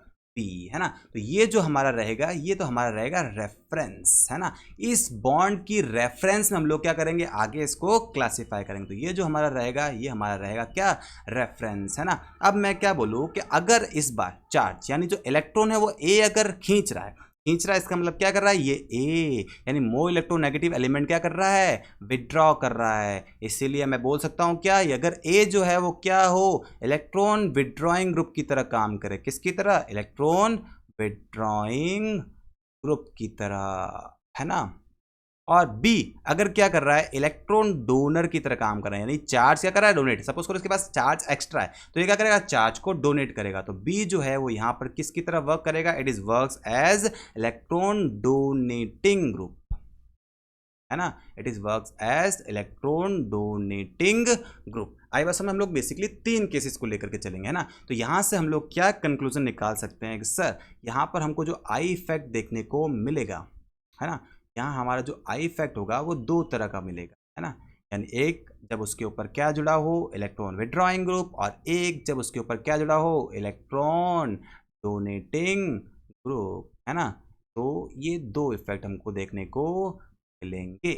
है ना। तो ये जो हमारा रहेगा ये तो हमारा रहेगा रेफरेंस, है ना। इस बॉन्ड की रेफरेंस में हम लोग क्या करेंगे, आगे इसको क्लासिफाई करेंगे। तो ये जो हमारा रहेगा ये हमारा रहेगा क्या, रेफरेंस, है ना। अब मैं क्या बोलूँ कि अगर इस बार चार्ज यानी जो इलेक्ट्रॉन है वो A अगर खींच रहा है खींच रहा है, इसका मतलब क्या कर रहा है, ये ए, यानी मोर इलेक्ट्रोनेगेटिव एलिमेंट क्या कर रहा है, विड्रॉ कर रहा है। इसीलिए मैं बोल सकता हूं क्या, अगर ए जो है वो क्या हो, इलेक्ट्रॉन विड्रॉइंग ग्रुप की तरह काम करे। किसकी तरह, इलेक्ट्रॉन विड्रॉइंग ग्रुप की तरह, है ना। और बी अगर क्या कर रहा है, इलेक्ट्रॉन डोनर की तरह काम कर रहा है, यानी चार्ज क्या कर रहा है, डोनेट। सपोज करो इसके पास चार्ज एक्स्ट्रा है, तो ये क्या करेगा, चार्ज को डोनेट करेगा। तो बी जो है वो यहां पर किसकी तरह वर्क करेगा, it is works as electron donating group, है ना। It is works as electron donating group. आई बस हम लोग बेसिकली 3 केसेस को लेकर के चलेंगे, है ना। तो यहां से हम लोग क्या कंक्लूजन निकाल सकते हैं कि सर यहां पर हमको जो आई इफेक्ट देखने को मिलेगा, है ना, यहाँ हमारा जो आई इफेक्ट होगा वो 2 तरह का मिलेगा, है ना। यानी एक जब उसके ऊपर क्या जुड़ा हो, इलेक्ट्रॉन विड्रॉइंग ग्रुप, और एक जब उसके ऊपर क्या जुड़ा हो, इलेक्ट्रॉन डोनेटिंग ग्रुप, है ना। तो ये 2 इफेक्ट हमको देखने को मिलेंगे।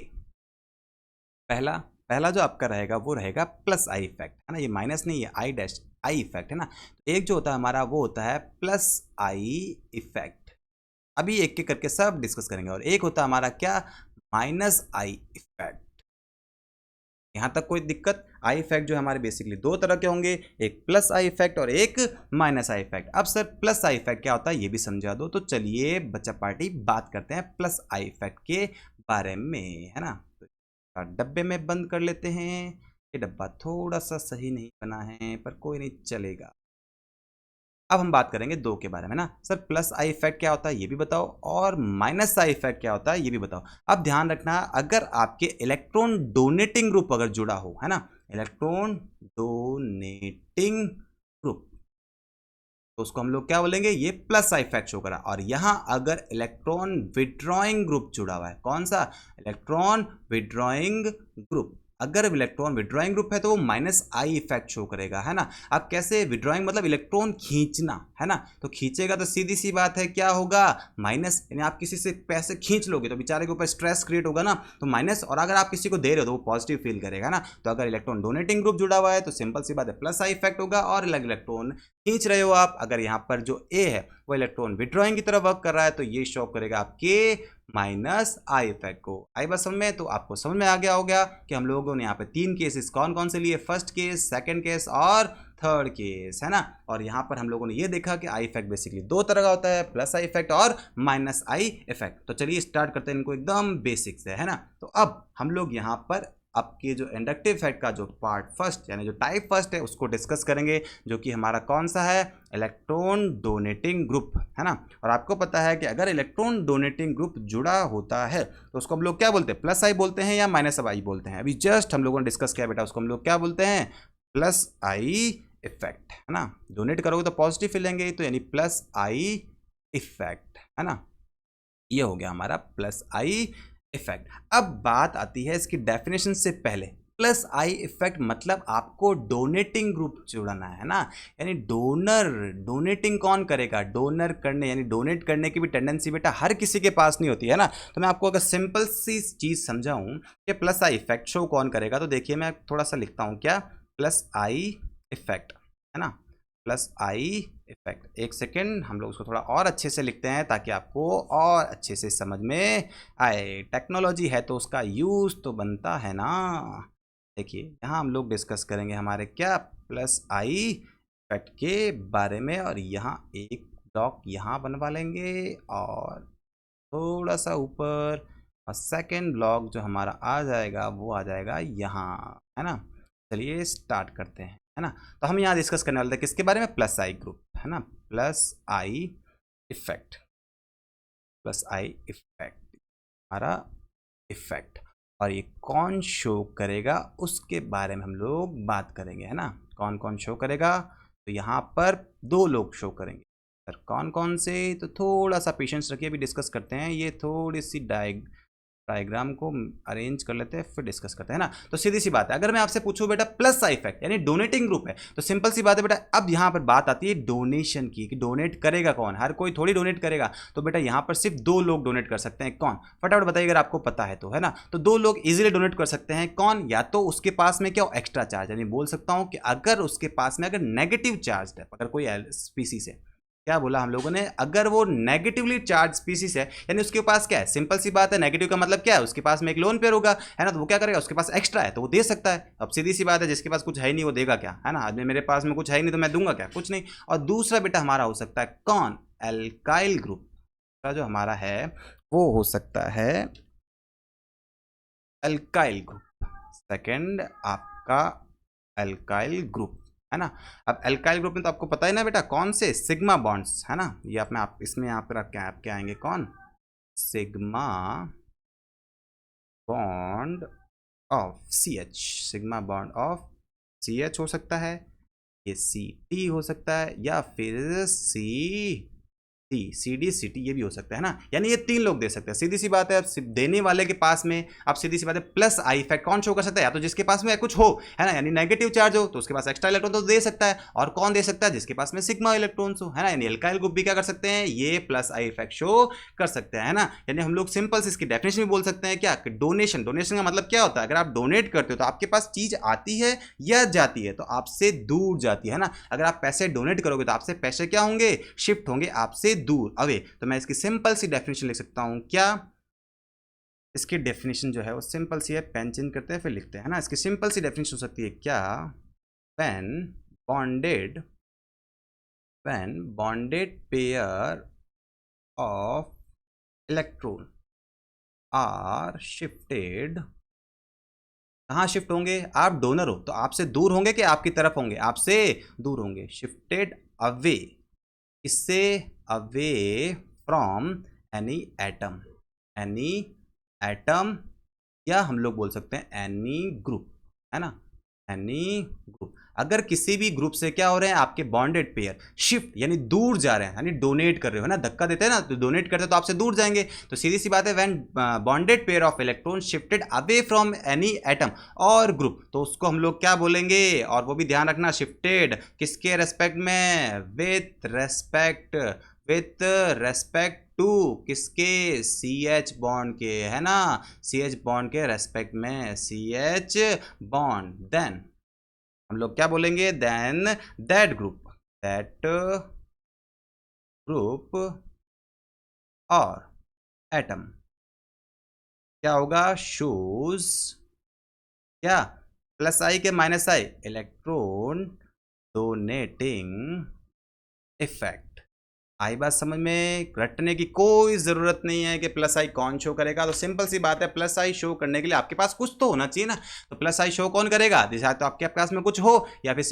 पहला पहला जो आपका रहेगा वो रहेगा प्लस आई इफेक्ट, है ना, ये माइनस नहीं, ये आई डैश आई इफेक्ट, है ना। तो एक जो होता है हमारा वो होता है प्लस आई इफेक्ट। अभी एक एक करके सब डिस्कस करेंगे। और एक होता है हमारा क्या, माइनस आई इफेक्ट। यहां तक कोई दिक्कत। आई इफेक्ट जो हमारे बेसिकली 2 तरह के होंगे, एक प्लस आई इफेक्ट और एक माइनस आई इफेक्ट। अब सर प्लस आई इफेक्ट क्या होता है ये भी समझा दो। तो चलिए बच्चा पार्टी बात करते हैं प्लस आई इफेक्ट के बारे में, है ना। तो डब्बे में बंद कर लेते हैं। ये डब्बा थोड़ा सा सही नहीं बना है पर कोई नहीं, चलेगा। अब हम बात करेंगे 2 के बारे में ना। सर प्लस आई इफेक्ट क्या होता है ये भी बताओ, और माइनस आई इफेक्ट क्या होता है ये भी बताओ। अब ध्यान रखना, अगर आपके इलेक्ट्रॉन डोनेटिंग ग्रुप अगर जुड़ा हो, है ना, इलेक्ट्रॉन डोनेटिंग ग्रुप, तो उसको हम लोग क्या बोलेंगे, ये प्लस आई इफेक्ट शो करा। और यहां अगर इलेक्ट्रॉन विड्रॉइंग ग्रुप जुड़ा हुआ है, कौन सा, इलेक्ट्रॉन विड्रॉइंग ग्रुप, अगर इलेक्ट्रॉन विड्रॉइंग ग्रुप है तो वो माइनस आई इफेक्ट शो करेगा, है ना। अब कैसे, विड्रॉइंग मतलब इलेक्ट्रॉन खींचना, है ना। तो खींचेगा तो सीधी सी बात है क्या होगा, माइनस, यानी आप किसी से पैसे खींच लोगे तो बेचारे के ऊपर स्ट्रेस क्रिएट होगा ना, तो माइनस। और अगर आप किसी को दे रहे हो तो वो पॉजिटिव फील करेगा ना। तो अगर इलेक्ट्रॉन डोनेटिंग ग्रुप जुड़ा हुआ है तो सिंपल सी बात है प्लस आई इफेक्ट होगा। और इलेक्ट्रॉन खींच रहे हो आप, अगर यहाँ पर जो ए है वो इलेक्ट्रॉन विड्रॉइंग की तरह वर्क कर रहा है, तो ये शो करेगा आपके माइनस आई इफेक्ट को। आई बस समझ में, तो आपको समझ में आ गया होगा कि हम लोगों ने यहाँ पे 3 केसेस कौन कौन से लिए, फर्स्ट केस, सेकंड केस और थर्ड केस, है ना। और यहाँ पर हम लोगों ने ये देखा कि आई इफेक्ट बेसिकली 2 तरह का होता है, प्लस आई इफेक्ट और माइनस आई इफेक्ट। तो चलिए स्टार्ट करते हैं इनको एकदम बेसिक से, है ना। तो अब हम लोग यहाँ पर आपके जो इंडक्टिव इफेक्ट का जो पार्ट फर्स्ट, यानी जो टाइप फर्स्ट है उसको डिस्कस करेंगे, जो कि हमारा कौन सा है, इलेक्ट्रॉन डोनेटिंग ग्रुप, है ना। और आपको पता है कि अगर इलेक्ट्रॉन डोनेटिंग ग्रुप जुड़ा होता है तो उसको हम लोग क्या बोलते हैं, प्लस आई बोलते हैं या माइनस आई बोलते हैं। अभी जस्ट हम लोगों ने डिस्कस किया बेटा, उसको हम लोग क्या बोलते हैं, प्लस आई इफेक्ट, है ना। डोनेट करोगे तो पॉजिटिव फीलेंगे, तो यानी प्लस आई इफेक्ट, है ना। ये हो गया हमारा प्लस आई इफेक्ट। अब बात आती है इसकी डेफिनेशन से पहले, प्लस आई इफेक्ट मतलब आपको डोनेटिंग ग्रुप जुड़ना है ना, यानी डोनर, डोनेटिंग कौन करेगा, डोनर करने, यानी डोनेट करने की भी टेंडेंसी बेटा हर किसी के पास नहीं होती है ना। तो मैं आपको अगर सिंपल सी चीज समझाऊं कि प्लस आई इफेक्ट शो कौन करेगा, तो देखिए मैं थोड़ा सा लिखता हूं क्या, प्लस आई इफेक्ट, है ना, प्लस आई इफेक्ट। एक सेकेंड, हम लोग उसको थोड़ा और अच्छे से लिखते हैं ताकि आपको और अच्छे से समझ में आए। टेक्नोलॉजी है तो उसका यूज तो बनता है ना। देखिए यहाँ हम लोग डिस्कस करेंगे हमारे क्या, प्लस आई इफेक्ट के बारे में। और यहाँ एक ब्लॉक यहाँ बनवा लेंगे और थोड़ा सा ऊपर, और सेकेंड ब्लॉक जो हमारा आ जाएगा वो आ जाएगा यहाँ, है ना। चलिए स्टार्ट करते हैं, है ना। तो हम यहाँ डिस्कस करने वाले थे किसके बारे में, प्लस आई ग्रुप, है ना, plus I effect, plus I effect हमारा इफेक्ट। और ये कौन शो करेगा उसके बारे में हम लोग बात करेंगे, है ना। कौन कौन शो करेगा, तो यहाँ पर 2 लोग शो करेंगे। सर कौन कौन से, तो थोड़ा सा पेशेंस रखिए, अभी डिस्कस करते हैं। ये थोड़ी सी डायग्राम को अरेंज कर लेते हैं फिर डिस्कस करते हैं ना। तो सीधी सी बात है, अगर मैं आपसे पूछूं बेटा प्लस आई इफेक्ट यानी डोनेटिंग ग्रुप है, तो सिंपल सी बात है बेटा, अब यहां पर बात आती है डोनेशन की, कि डोनेट करेगा कौन, हर कोई थोड़ी डोनेट करेगा। तो बेटा यहां पर सिर्फ 2 लोग डोनेट कर सकते हैं, कौन, फटाफट बताइए अगर आपको पता है तो, है ना। तो 2 लोग इजीली डोनेट कर सकते हैं, कौन, या तो उसके पास में क्या एक्स्ट्रा चार्ज, यानी बोल सकता हूं कि अगर उसके पास में अगर नेगेटिव चार्ज है, अगर कोई स्पीसीज है, क्या बोला हम लोगों ने, अगर वो नेगेटिवली चार्ज स्पीसीज है, यानी उसके पास क्या है, सिंपल सी बात है, नेगेटिव का मतलब क्या है, उसके पास में एक लोन पेयर होगा, है ना, तो वो क्या करेगा, उसके पास एक्स्ट्रा है तो वो दे सकता है। अब सीधी सी बात है, जिसके पास कुछ है ही नहीं वो देगा क्या, है ना, आज मेरे पास में कुछ है ही नहीं तो मैं दूंगा क्या, कुछ नहीं। और दूसरा बेटा हमारा हो सकता है कौन, एल्काइल ग्रुप का जो हमारा है वो हो सकता है एल्काइल ग्रुप। सेकंड आपका एल्काइल ग्रुप, है ना। अब एल्काइल ग्रुप में तो आपको पता है ना बेटा कौन से, सिग्मा बॉन्ड्स, है ना, ये आप में आप इसमें यहाँ पर आपके आएंगे कौन, sigma bond of C H, sigma bond of C H हो सकता है, ये सी टी हो सकता है, या फिर सी डी सी टी, ये भी हो सकता है ना, यानी ये तीन लोग दे सकते हैं। सीधी सी बात है, देने वाले के पास में आप सीधी सी बात है प्लस आई इफेक्ट कौन शो कर सकता है, या तो जिसके पास में कुछ हो, है ना, यानी नेगेटिव चार्ज हो तो उसके पास एक्स्ट्रा इलेक्ट्रॉन तो दे सकता है, और कौन दे सकता है, जिसके पास में सिग्मा इलेक्ट्रॉन्स हो, है ना, यानी एल्काइल ग्रुप भी क्या कर सकते हैं, ये प्लस आई इफेक्ट शो कर सकते हैं, है ना। यानी हम लोग सिंपल से इसकी डेफिनेशन भी बोल सकते हैं क्या, डोनेशन, डोनेशन का मतलब क्या होता है, अगर आप डोनेट करते हो तो आपके पास चीज आती है या जाती है, तो आपसे दूर जाती है ना। अगर आप पैसे डोनेट करोगे तो आपसे पैसे क्या होंगे, शिफ्ट होंगे आपसे दूर, अवे। तो मैं इसकी सिंपल सी डेफिनेशन लिख सकता हूं क्या, इसकी डेफिनेशन जो है वो सिंपल सी है, पेन चेंज करते हैं फिर लिखते हैं, है ना। इसकी सिंपल सी डेफिनेशन हो सकती है क्या, when bonded pair of electron are shifted, कहाँ शिफ्ट होंगे, आप डोनर हो तो आपसे दूर होंगे कि आपकी तरफ होंगे, आपसे दूर होंगे, शिफ्टेड अवे, इससे away from any atom, any atom, या हम लोग बोल सकते हैं एनी ग्रुप, है ना, एनी ग्रुप। अगर किसी भी ग्रुप से क्या हो रहे हैं, आपके बॉन्डेड पेयर शिफ्ट यानी दूर जा रहे हैं, यानी डोनेट कर रहे हो ना, धक्का देते हैं ना तो डोनेट करते हैं तो आपसे दूर जाएंगे, तो सीधी सी बात है, when bonded pair of electron shifted away from any atom और ग्रुप, तो उसको हम लोग क्या बोलेंगे, और वो भी ध्यान रखना, शिफ्टेड किसके रेस्पेक्ट में, विथ रेस्पेक्ट टू किसके, सी एच बॉन्ड के, है ना, सी एच बॉन्ड के रेस्पेक्ट में, सी एच बॉन्ड, देन हम लोग क्या बोलेंगे, देन दैट ग्रुप और एटम क्या होगा, शोज क्या, प्लस आई के माइनस आई, इलेक्ट्रॉन डोनेटिंग इफेक्ट। आई बात समझ में, रटने की कोई जरूरत नहीं है कि प्लस आई कौन शो करेगा, तो सिंपल सी बात है, प्लस आई शो करने के लिए आपके पास कुछ तो होना चाहिए ना, तो प्लस आई शो कौन करेगा, जैसे तो आपके पास में कुछ हो, या फिर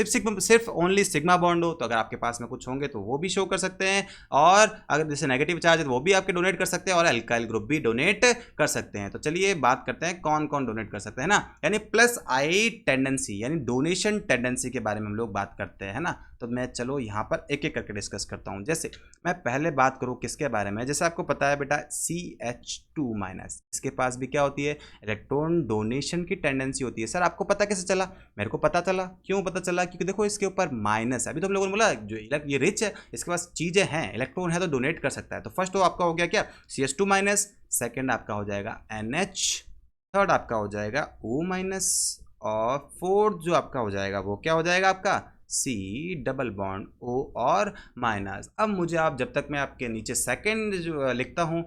सिर्फ ओनली सिग्मा बॉन्ड हो, तो अगर आपके पास में कुछ होंगे तो वो भी शो कर सकते हैं, और अगर जैसे नेगेटिव चार्ज है तो वो भी आपके डोनेट कर सकते हैं, और एल्काइल ग्रुप भी डोनेट कर सकते हैं। तो चलिए बात करते हैं कौन कौन डोनेट कर सकते हैं ना, यानी प्लस आई टेंडेंसी यानी डोनेशन टेंडेंसी के बारे में हम लोग बात करते हैं, है ना। तो मैं चलो यहाँ पर एक एक करके डिस्कस करता हूँ। जैसे मैं पहले बात करूँ किसके बारे में, जैसे आपको पता है बेटा CH2-, इसके पास भी क्या होती है, इलेक्ट्रॉन डोनेशन की टेंडेंसी होती है। सर आपको पता कैसे चला, मेरे को पता चला, क्यों पता चला, क्योंकि देखो इसके ऊपर माइनस है, अभी तो हम लोगों ने बोला जो ये रिच है इसके पास चीज़ें हैं, इलेक्ट्रॉन है तो डोनेट कर सकता है। तो फर्स्ट तो आपका हो गया क्या, CH2-, सेकेंड आपका हो जाएगा NH, थर्ड आपका हो जाएगा O-, और फोर्थ जो आपका हो जाएगा वो क्या हो जाएगा आपका C डबल बॉन्ड O और माइनस। अब मुझे आप जब तक मैं आपके नीचे सेकंड जो लिखता हूँ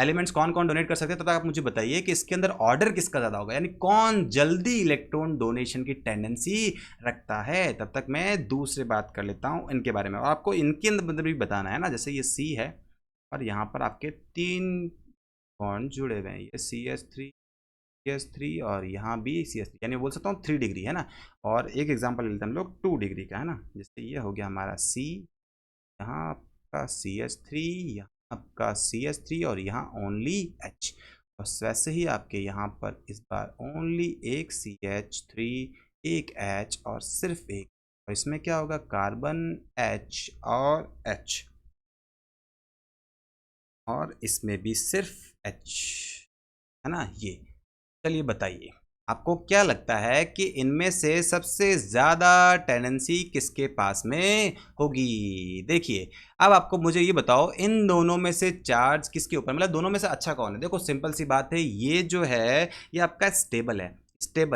एलिमेंट्स कौन कौन डोनेट कर सकते हैं, तब तक आप मुझे बताइए कि इसके अंदर ऑर्डर किसका ज़्यादा होगा, यानी कौन जल्दी इलेक्ट्रॉन डोनेशन की टेंडेंसी रखता है। तब तक मैं दूसरी बात कर लेता हूँ इनके बारे में, और आपको इनके अंदर भी बताना है ना। जैसे ये C है और यहाँ पर आपके 3 बॉन्ड जुड़े हुए हैं, ये CH3 और यहाँ भी CH3, यानी बोल सकता हूँ 3 डिग्री, है ना। और एक एग्जांपल लेते हैं हम लोग 2 डिग्री का, है ना। जैसे ये हो गया हमारा C, यहाँ आपका CH3, यहाँ आपका CH3 और यहाँ ओनली H, और वैसे ही आपके यहाँ पर इस बार ओनली एक CH3, एक H और सिर्फ एक, और इसमें क्या होगा, कार्बन H और H, और इसमें भी सिर्फ H, है ना। ये चलिए बताइए आपको क्या लगता है कि इनमें से सबसे ज़्यादा टेंडेंसी किसके पास में होगी। देखिए अब आपको मुझे ये बताओ इन दोनों में से चार्ज किसके ऊपर, मतलब दोनों में से अच्छा कौन है। देखो सिंपल सी बात है, ये जो है ये आपका स्टेबल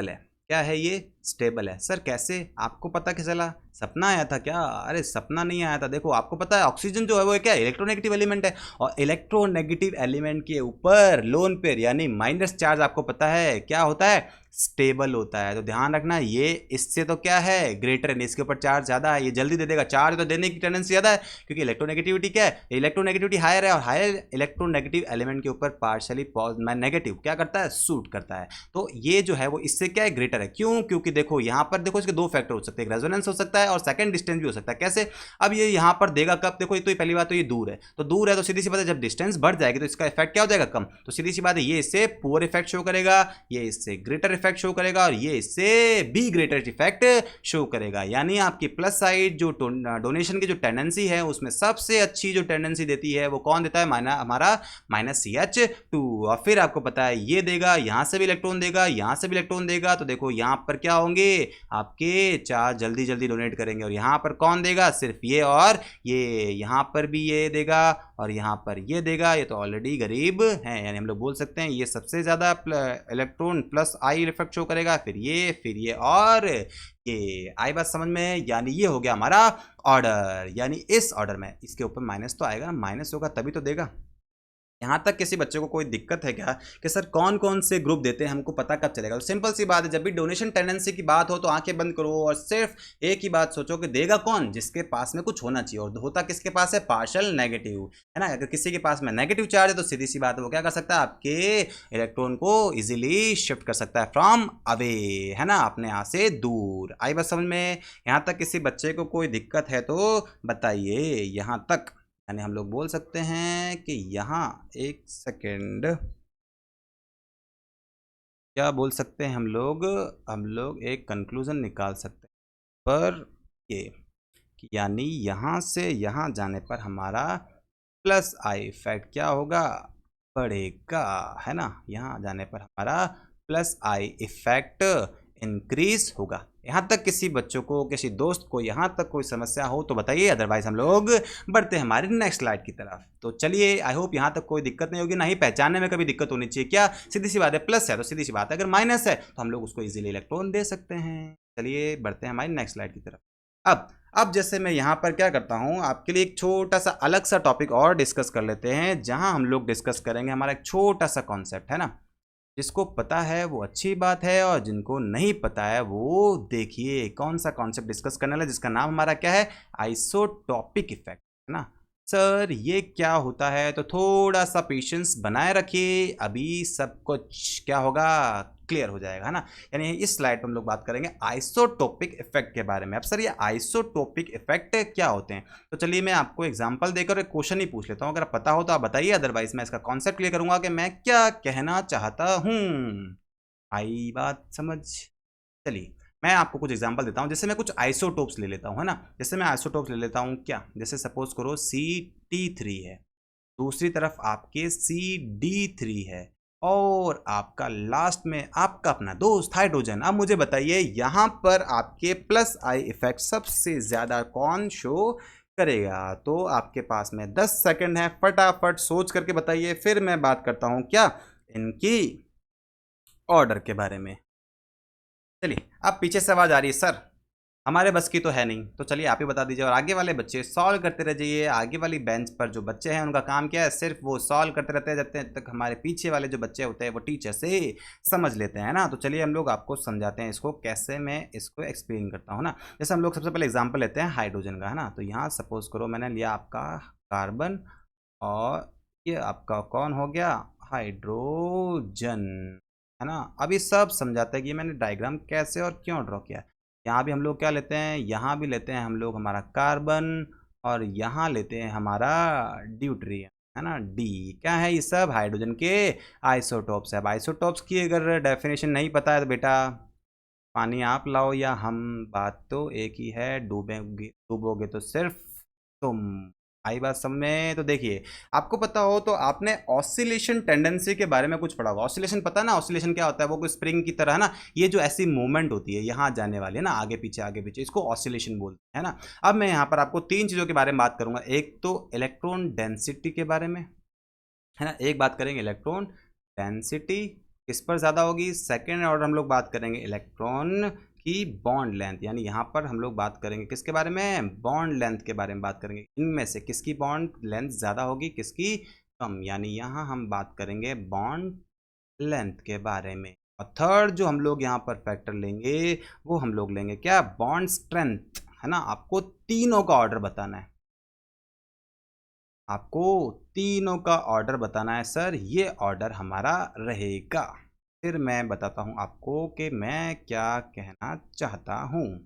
है, क्या है ये, स्टेबल है। सर कैसे, आपको पता कैसे चला, सपना आया था क्या? अरे सपना नहीं आया था, देखो आपको पता है ऑक्सीजन जो है वो क्या है, इलेक्ट्रोनेगेटिव एलिमेंट है, और इलेक्ट्रोनेगेटिव एलिमेंट के ऊपर लोन पेयर यानी माइनस चार्ज आपको पता है क्या होता है, स्टेबल होता है। तो ध्यान रखना ये इससे तो क्या है, ग्रेटर है, इसके ऊपर चार्ज ज्यादा है, ये जल्दी दे देगा, चार्ज तो देने की टेंडेंसी ज्यादा है, क्योंकि इलेक्ट्रोनेगेटिविटी क्या है, इलेक्ट्रोनेगेटिविटी हायर है, और हायर इलेक्ट्रोनेगेटिव एलिमेंट के ऊपर पार्शियली नेगेटिव क्या करता है, सूट करता है। तो ये जो है वो इससे क्या है, ग्रेटर है। क्यों? क्योंकि देखो यहां पर देखो इसके दो फैक्टर हो सकते हैं, एक रेजोनेंस हो सकता है और सेकंड डिस्टेंस भी हो सकता है। कैसे? अब ये यहां पर देगा कब, देखो ये तो पहली बात तो ये दूर है, तो दूर है तो सीधी सी बात है जब डिस्टेंस बढ़ जाएगी तो इसका इफेक्ट क्या हो जाएगा, कम। तो सीधी सी बात है ये इससे पुअर इफेक्ट शो करेगा, ये इससे ग्रेटर इफेक्ट शो करेगा, और ये इससे भी ग्रेटर इफेक्ट शो करेगा। यानी आपकी प्लस साइड जो डोनेशन की जो टेंडेंसी है उसमें सबसे अच्छी जो टेंडेंसी देती है वो कौन देता है, हमारा -CH2। और फिर आपको पता है ये देगा, यहां से भी इलेक्ट्रॉन देगा, यहां से भी इलेक्ट्रॉन देगा, तो देखो यहां पर क्या होंगे, आपके चार्ज जल्दी जल्दी डोनेट करेंगे। और यहां पर कौन देगा, सिर्फ ये और ये, यहां पर भी ये देगा और यहां पर ये देगा, ये तो ऑलरेडी गरीब है। यानी हम लोग बोल सकते हैं ये सबसे ज्यादा electron plus I effect show करेगा, फिर ये और ये। आई बात समझ में? यानी ये हो गया हमारा ऑर्डर, यानी इस ऑर्डर में इसके ऊपर माइनस तो आएगा, माइनस होगा तभी तो देगा। यहाँ तक किसी बच्चे को कोई दिक्कत है क्या कि सर कौन कौन से ग्रुप देते हैं, हमको पता कब चलेगा? तो सिंपल सी बात है, जब भी डोनेशन टेंडेंसी की बात हो तो आंखें बंद करो और सिर्फ एक ही बात सोचो कि देगा कौन, जिसके पास में कुछ होना चाहिए। और होता किसके पास है, पार्शियल नेगेटिव, है ना। अगर किसी के पास में नेगेटिव चार्ज है तो सीधी सी बात है वो क्या कर सकता है, आपके इलेक्ट्रॉन को इजिली शिफ्ट कर सकता है फ्रॉम अवे, है ना, अपने यहाँ से दूर। आई बात समझ में? यहाँ तक किसी बच्चे को कोई दिक्कत है तो बताइए। यहाँ तक यानी हम लोग बोल सकते हैं कि यहाँ एक सेकेंड, क्या बोल सकते हैं हम लोग एक कंक्लूजन निकाल सकते हैं पर ये कि यानी यहाँ से यहाँ जाने पर हमारा प्लस आई इफेक्ट क्या होगा, बढ़ेगा, है ना। यहाँ जाने पर हमारा प्लस आई इफेक्ट इंक्रीज होगा। यहाँ तक किसी बच्चों को, किसी दोस्त को यहाँ तक कोई समस्या हो तो बताइए, अदरवाइज हम लोग बढ़ते हैं हमारी नेक्स्ट स्लाइड की तरफ। तो चलिए, आई होप यहाँ तक कोई दिक्कत नहीं होगी, ना ही पहचानने में कभी दिक्कत होनी चाहिए। क्या सीधी सी बात है, प्लस है तो सीधी सी बात है, अगर माइनस है तो हम लोग उसको इजीली इलेक्ट्रॉन दे सकते हैं। चलिए बढ़ते हैं हमारी नेक्स्ट स्लाइड की तरफ। अब जैसे मैं यहाँ पर क्या करता हूँ, आपके लिए एक छोटा सा अलग सा टॉपिक और डिस्कस कर लेते हैं, जहाँ हम लोग डिस्कस करेंगे हमारा एक छोटा सा कॉन्सेप्ट, है ना। जिसको पता है वो अच्छी बात है, और जिनको नहीं पता है वो देखिए कौन सा कॉन्सेप्ट डिस्कस करने वाला, जिसका नाम हमारा क्या है, आइसोटॉपिक इफेक्ट, है ना। सर ये क्या होता है, तो थोड़ा सा पेशेंस बनाए रखिए, अभी सब कुछ क्या होगा, क्लियर हो जाएगा, है ना। यानी इस स्लाइड पर हम लोग बात करेंगे आइसोटोपिक इफेक्ट के बारे में। अब सर ये आइसोटोपिक इफेक्ट क्या होते हैं, तो चलिए मैं आपको एग्जांपल देकर एक क्वेश्चन ही पूछ लेता हूं, अगर पता हो तो आप बताइए, अदरवाइज मैं इसका कॉन्सेप्ट क्लियर करूंगा कि मैं क्या कहना चाहता हूं। आई बात समझ? चलिए मैं आपको कुछ एग्जांपल देता हूं, जैसे मैं कुछ आइसोटोप्स ले लेता हूं, है ना। जैसे मैं आइसोटोप्स ले लेता हूं क्या, जैसे सपोज करो C-T3 है, दूसरी तरफ आपके CD3 है, और आपका लास्ट में आपका अपना दोस्त हाइड्रोजन। अब मुझे बताइए यहां पर आपके प्लस आई इफेक्ट सबसे ज्यादा कौन शो करेगा? तो आपके पास में 10 सेकंड है, फटाफट सोच करके बताइए, फिर मैं बात करता हूं क्या, इनकी ऑर्डर के बारे में। चलिए अब पीछे से आवाज आ रही है, सर हमारे बस की तो है नहीं, तो चलिए आप ही बता दीजिए। और आगे वाले बच्चे सॉल्व करते रह जाइए, आगे वाली बेंच पर जो बच्चे हैं उनका काम क्या है, सिर्फ वो सॉल्व करते रहते हैं जब तक हमारे पीछे वाले जो बच्चे होते हैं वो टीचर से समझ लेते हैं ना। तो चलिए हम लोग आपको समझाते हैं इसको, कैसे मैं इसको एक्सप्लेन करता हूँ ना। जैसे हम लोग सबसे पहले एग्जाम्पल लेते हैं हाइड्रोजन का, है ना। तो यहाँ सपोज करो मैंने लिया आपका कार्बन, और ये आपका कौन हो गया, हाइड्रोजन, है ना। अभी सब समझाते हैं कि मैंने डायग्राम कैसे और क्यों ड्रॉ किया। यहाँ भी हम लोग क्या लेते हैं, यहाँ भी लेते हैं हम लोग हमारा कार्बन, और यहाँ लेते हैं हमारा ड्यूटेरियम, है ना, डी। क्या है ये सब, हाइड्रोजन के आइसोटोप्स है। अब आइसोटोप्स की अगर डेफिनेशन नहीं पता है तो बेटा पानी आप लाओ या हम, बात तो एक ही है, डूबोगे तो सिर्फ तुम। आई बात समझ में? तो देखिए आपको पता हो तो आपने ऑसिलेशन टेंडेंसी के बारे में कुछ पढ़ा होगा। ऑसिलेशन पता है ना, ऑसिलेशन क्या होता है, वो कोई स्प्रिंग की तरह, है ना। ये जो ऐसी मूवमेंट होती है यहाँ जाने वाली है ना, आगे पीछे, इसको ऑसिलेशन बोलते हैं ना। अब मैं यहाँ पर आपको तीन चीज़ों के बारे में बात करूंगा, एक तो इलेक्ट्रॉन डेंसिटी के बारे में, है ना, एक बात करेंगे इलेक्ट्रॉन डेंसिटी किस पर ज़्यादा होगी? सेकेंड ऑर्डर हम लोग बात करेंगे इलेक्ट्रॉन की बॉन्ड लेंथ, यानी यहाँ पर हम लोग बात करेंगे किसके बारे में? बॉन्ड लेंथ के बारे में बात करेंगे। इनमें से किसकी बॉन्ड लेंथ ज़्यादा होगी, किसकी कम, यानी यहाँ हम बात करेंगे बॉन्ड लेंथ के बारे में। और थर्ड जो हम लोग यहाँ पर फैक्टर लेंगे वो हम लोग लेंगे क्या? बॉन्ड स्ट्रेंथ, है ना। आपको तीनों का ऑर्डर बताना है, आपको तीनों का ऑर्डर बताना है सर, ये ऑर्डर हमारा रहेगा। फिर मैं बताता हूँ आपको कि मैं क्या कहना चाहता हूँ।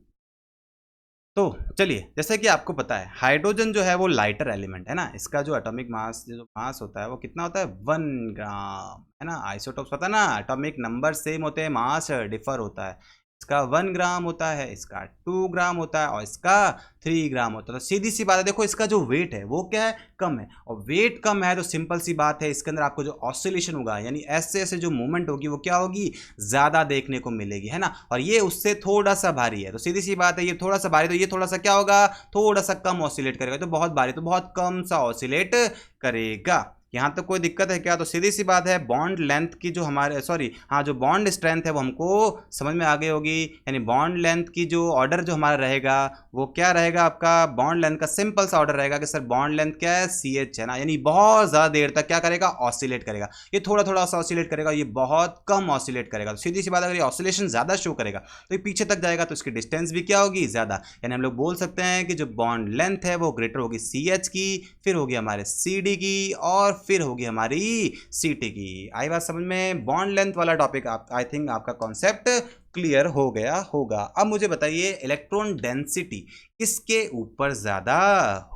तो चलिए, जैसे कि आपको पता है हाइड्रोजन जो है वो लाइटर एलिमेंट है ना, इसका जो एटॉमिक मास, जो मास होता है वो कितना होता है? 1 ग्राम, है ना। आइसोटोप्स पता है ना, एटॉमिक नंबर सेम होते हैं, मास डिफर होता है। इसका 1 ग्राम होता है, इसका 2 ग्राम होता है, और इसका 3 ग्राम होता है। तो सीधी सी बात है, देखो इसका जो वेट है वो क्या है? कम है। और वेट कम है तो सिंपल सी बात है, इसके अंदर आपको जो ऑसिलेशन होगा, यानी ऐसे ऐसे जो मूवमेंट होगी वो क्या होगी? ज़्यादा देखने को मिलेगी, है ना। और ये उससे थोड़ा सा भारी है, तो सीधी सी बात है, ये थोड़ा सा भारी, तो ये थोड़ा सा क्या होगा? थोड़ा सा कम ऑसिलेट करेगा। तो बहुत भारी तो बहुत कम सा ऑसिलेट करेगा। यहाँ तक कोई दिक्कत है क्या? तो सीधी सी बात है, बॉन्ड लेंथ की जो हमारे, सॉरी हाँ, जो बॉन्ड स्ट्रेंथ है वो हमको समझ में आ गई होगी। यानी बॉन्ड लेंथ की जो ऑर्डर जो हमारा रहेगा वो क्या रहेगा? आपका बॉन्ड लेंथ का सिंपल सा ऑर्डर रहेगा कि सर बॉन्ड लेंथ क्या है? CH, है ना। यानी बहुत ज़्यादा देर तक क्या करेगा? ऑसिलेट करेगा। ये थोड़ा थोड़ा सा ऑसिलेट करेगा, ये बहुत कम ऑसिलेट करेगा। तो सीधी सी बात, अगर ये ऑसिलेशन ज़्यादा शो करेगा तो ये पीछे तक जाएगा, तो इसकी डिस्टेंस भी क्या होगी? ज़्यादा। यानी हम लोग बोल सकते हैं कि जो बॉन्ड लेंथ है वो ग्रेटर होगी CH की, फिर होगी हमारे CD की, और फिर होगी हमारी CT की। आई बात समझ में? बॉन्ड लेंथ वाला टॉपिक आप, आई थिंक आपका कॉन्सेप्ट क्लियर हो गया होगा। अब मुझे बताइए इलेक्ट्रॉन डेंसिटी किसके ऊपर ज़्यादा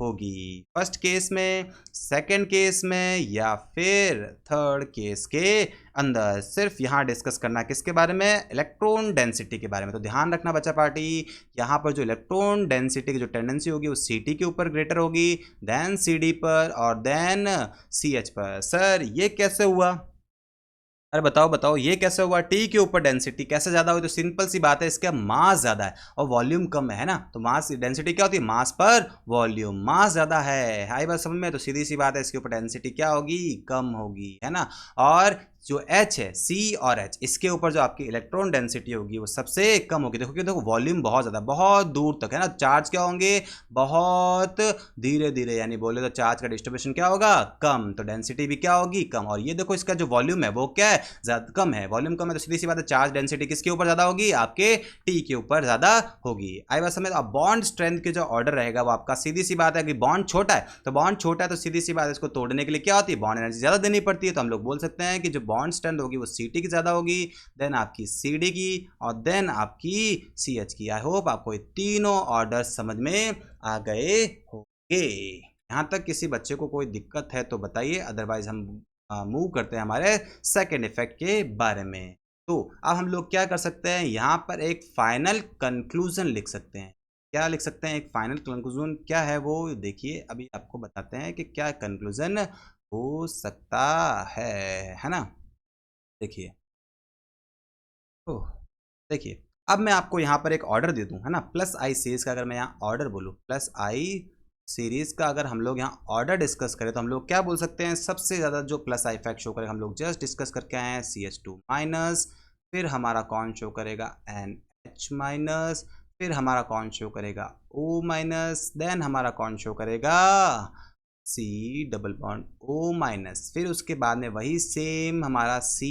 होगी? फर्स्ट केस में, सेकंड केस में, या फिर थर्ड केस के अंदर? सिर्फ यहाँ डिस्कस करना किसके बारे में? इलेक्ट्रॉन डेंसिटी के बारे में। तो ध्यान रखना बच्चा पार्टी, यहाँ पर जो इलेक्ट्रॉन डेंसिटी की जो टेंडेंसी होगी वो CT के ऊपर ग्रेटर होगी, देन CD पर, और देन CH पर। सर ये कैसे हुआ? अरे बताओ बताओ, ये कैसे हुआ? टी के ऊपर डेंसिटी कैसे ज़्यादा हुई? तो सिंपल सी बात है, इसका मास ज़्यादा है और वॉल्यूम कम है ना। तो मास डेंसिटी क्या होती है? मास पर वॉल्यूम। मास ज़्यादा है, हाई बात समझ में? तो सीधी सी बात है, इसके ऊपर डेंसिटी क्या होगी? कम होगी, है ना। और जो H है, C और H, इसके ऊपर जो आपकी इलेक्ट्रॉन डेंसिटी होगी वो सबसे कम होगी। देखो, क्यों? देखो वॉल्यूम बहुत ज़्यादा, बहुत दूर तक, है ना। चार्ज क्या होंगे? बहुत धीरे धीरे, यानी बोले तो चार्ज का डिस्ट्रीब्यूशन क्या होगा? कम। तो डेंसिटी भी क्या होगी? कम। और ये देखो इसका जो वॉल्यूम है वो क्या है? ज़्यादा कम है। वॉल्यूम कम है तो सीधी सी बात है, चार्ज डेंसिटी किसके ऊपर ज़्यादा होगी? आपके T के ऊपर ज़्यादा होगी। आई बात समझ? अब बॉन्ड स्ट्रेंथ के जो ऑर्डर रहेगा वो आपका, सीधी सी बात है कि बॉन्ड छोटा है, तो बॉन्ड छोटा है तो सीधी सी बात है, इसको तोड़ने के लिए क्या होती है? बॉन्ड एनर्जी ज़्यादा देनी पड़ती है। तो हम लोग बोल सकते हैं कि जो बॉन्ड स्ट्रेंथ होगी वो CT की ज़्यादा होगी, देन आपकी CD की, और देन आपकी CH की। आई होप आपको ये तीनों ऑर्डर समझ में आ गए होंगे। यहाँ तक किसी बच्चे को कोई दिक्कत है तो बताइए, अदरवाइज हम मूव करते हैं हमारे सेकेंड इफेक्ट के बारे में। तो अब हम लोग क्या कर सकते हैं? यहाँ पर एक फाइनल कंक्लूजन लिख सकते हैं। क्या लिख सकते हैं? एक फाइनल कंक्लूजन क्या है वो देखिए, अभी आपको बताते हैं कि क्या कंक्लूजन हो सकता है ना। देखिए, ओह देखिए, अब मैं आपको यहाँ पर एक ऑर्डर दे दूँ, है ना। प्लस आई सीरीज का अगर मैं यहाँ ऑर्डर बोलूँ, प्लस आई सीरीज का अगर हम लोग यहाँ ऑर्डर डिस्कस करें तो हम लोग क्या बोल सकते हैं? सबसे ज़्यादा जो प्लस आई इफेक्ट शो करेगा, हम लोग जस्ट डिस्कस करके आए हैं, CH2 माइनस, फिर हमारा कौन शो करेगा? NH माइनस, फिर हमारा कौन शो करेगा? O माइनस, देन हमारा कौन शो करेगा? C double bond O minus, फिर उसके बाद में वही सेम हमारा C,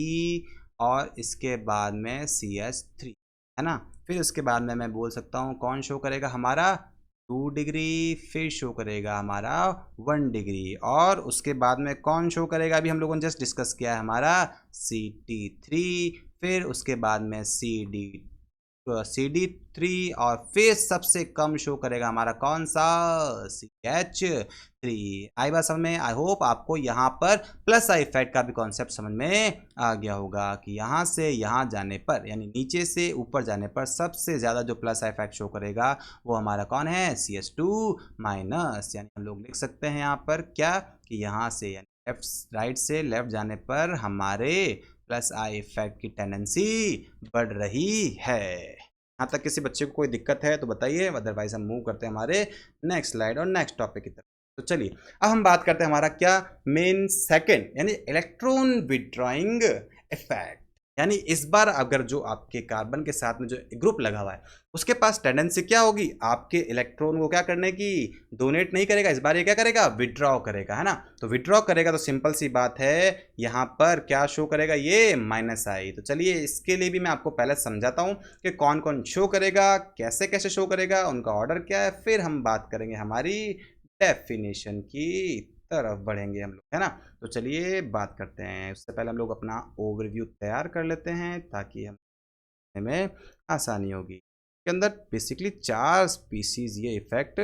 और इसके बाद में CH3, है ना। फिर उसके बाद में मैं बोल सकता हूँ कौन शो करेगा? हमारा 2 डिग्री, फिर शो करेगा हमारा 1 डिग्री, और उसके बाद में कौन शो करेगा? अभी हम लोगों ने जस्ट डिस्कस किया है हमारा CT3, फिर उसके बाद में CD3, और फिर सबसे कम शो करेगा हमारा कौन सा? CH3। आई बात समझ में? आई होप आपको यहाँ पर प्लस आई इफेक्ट का भी कॉन्सेप्ट समझ में आ गया होगा कि यहाँ से यहाँ जाने पर, यानी नीचे से ऊपर जाने पर सबसे ज़्यादा जो प्लस आई इफेक्ट शो करेगा वो हमारा कौन है? CH2 minus. यानी हम लोग लिख सकते हैं यहाँ पर क्या, कि यहाँ से यानी लेफ्ट, राइट से लेफ्ट जाने पर हमारे प्लस आई इफेक्ट की टेंडेंसी बढ़ रही है। यहाँ तक किसी बच्चे को कोई दिक्कत है तो बताइए, अदरवाइज हम मूव करते हैं हमारे नेक्स्ट स्लाइड और नेक्स्ट टॉपिक की तरफ। तो चलिए, अब हम बात करते हैं हमारा क्या? मेन सेकंड, यानी इलेक्ट्रॉन विड्रॉइंग इफेक्ट। यानी इस बार अगर जो आपके कार्बन के साथ में जो ग्रुप लगा हुआ है उसके पास टेंडेंसी क्या होगी, आपके इलेक्ट्रॉन को क्या करने की, डोनेट नहीं करेगा, इस बार ये क्या करेगा, विड्रॉ करेगा, है ना। तो विड्रॉ करेगा तो सिंपल सी बात है यहाँ पर क्या शो करेगा, ये -i। तो चलिए इसके लिए भी मैं आपको पहले समझाता हूँ कि कौन कौन शो करेगा, कैसे कैसे शो करेगा, उनका ऑर्डर क्या है, फिर हम बात करेंगे हमारी डेफिनेशन की तरफ बढ़ेंगे हम लोग, है ना। तो चलिए बात करते हैं। उससे पहले हम लोग अपना ओवरव्यू तैयार कर लेते हैं ताकि हमें आसानी होगी। इसके अंदर बेसिकली 4 स्पीसीज ये इफेक्ट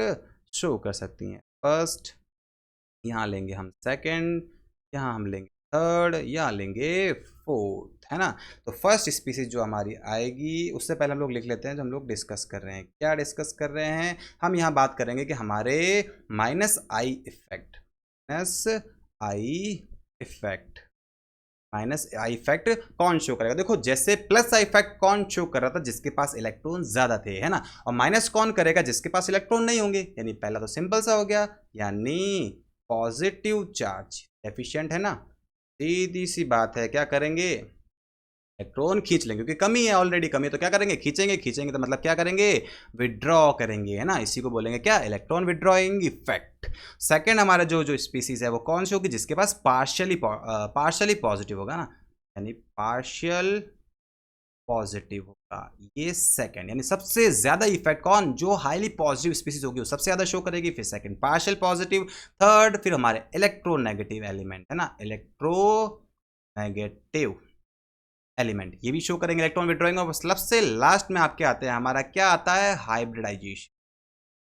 शो कर सकती हैं। फर्स्ट, यहाँ लेंगे हम सेकंड, यहाँ हम लेंगे थर्ड, यहाँ लेंगे फोर्थ, है ना। तो फर्स्ट स्पीसीज जो हमारी आएगी, उससे पहले हम लोग लिख लेते हैं जो हम लोग डिस्कस कर रहे हैं। क्या डिस्कस कर रहे हैं हम, यहाँ बात करेंगे कि हमारे -i effect, -i effect, -i effect कौन शो करेगा। देखो जैसे +i इफेक्ट कौन शो कर रहा था, जिसके पास इलेक्ट्रॉन ज्यादा थे, है ना। और माइनस कौन करेगा, जिसके पास इलेक्ट्रॉन नहीं होंगे। यानी पहला तो सिंपल सा हो गया, यानी पॉजिटिव चार्ज एफिशिएंट, है ना। सीधी सी बात है, क्या करेंगे, इलेक्ट्रॉन खींच लेंगे, क्योंकि कमी है, ऑलरेडी कमी है, तो क्या करेंगे, खींचेंगे। खींचेंगे तो मतलब क्या करेंगे, विड्रॉ करेंगे, है ना। इसी को बोलेंगे क्या, इलेक्ट्रॉन विड्रॉइंग इफेक्ट। सेकंड हमारा जो जो स्पीसीज है वो कौन सी होगी, जिसके पास पार्शियली पॉजिटिव होगा ना, यानी पार्शियल पॉजिटिव होगा, ये सेकंड। यानी सबसे ज्यादा इफेक्ट कौन, जो हाईली पॉजिटिव स्पीसीज होगी वो सबसे ज्यादा शो करेगी। फिर सेकंड पार्शियल पॉजिटिव, थर्ड फिर हमारे इलेक्ट्रोनेगेटिव एलिमेंट, है ना, इलेक्ट्रोनेगेटिव एलिमेंट, ये भी शो करेंगे इलेक्ट्रॉन विड्रॉइंग। और सबसे लास्ट में आपके आते हैं, हमारा क्या आता है, हाइब्रिडाइजेशन।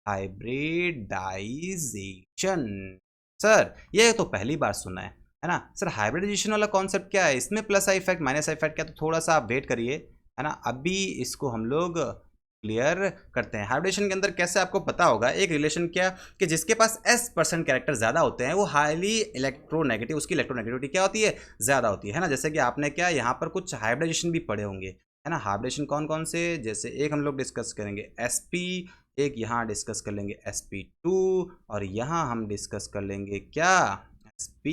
हाइब्रिडाइजेशन सर ये तो पहली बार सुना है ना। सर हाइब्रिडाइजेशन वाला कॉन्सेप्ट क्या है, इसमें +i इफेक्ट -i इफेक्ट क्या, तो थोड़ा सा आप वेट करिए, है ना। अभी इसको हम लोग क्लियर करते हैं। हाइब्रिडेशन के अंदर कैसे आपको पता होगा, एक रिलेशन क्या कि जिसके पास s% कैरेक्टर ज़्यादा होते हैं वो हाईली इलेक्ट्रोनेगेटिव, उसकी इलेक्ट्रोनेगेटिविटी क्या होती है, ज़्यादा होती है ना। जैसे कि आपने क्या यहाँ पर कुछ हाइब्रिडेशन भी पढ़े होंगे, है ना। हाइब्रिडेशन कौन कौन से, जैसे एक हम लोग डिस्कस करेंगे sp, एक यहाँ डिस्कस कर लेंगे sp2, और यहाँ हम डिस्कस कर लेंगे क्या, sp।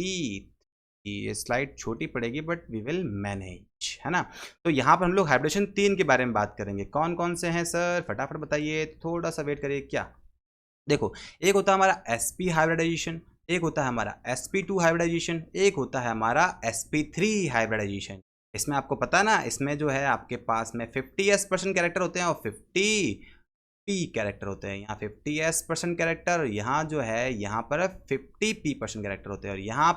ये स्लाइड छोटी पड़ेगी बट वी विल मैनेज, है ना। तो यहाँ पर हम लोग हाइब्रिडेशन 3 के बारे में बात करेंगे। कौन कौन से हैं सर, फटाफट बताइए, थोड़ा सा वेट करिए। क्या, देखो एक होता है हमारा sp हाइब्रिडाइजेशन, एक होता है हमारा sp2 हाइब्रिडाइजेशन, एक होता है हमारा sp3 हाइब्रिडाइजेशन। इसमें आपको पता है ना, इसमें जो है आपके पास में 50s% कैरेक्टर होते हैं और 50 p कैरेक्टर होते हैं। यहाँ 50s% कैरेक्टर, यहाँ जो है यहाँ पर 50p% कैरेक्टर होते हैं। और यहाँ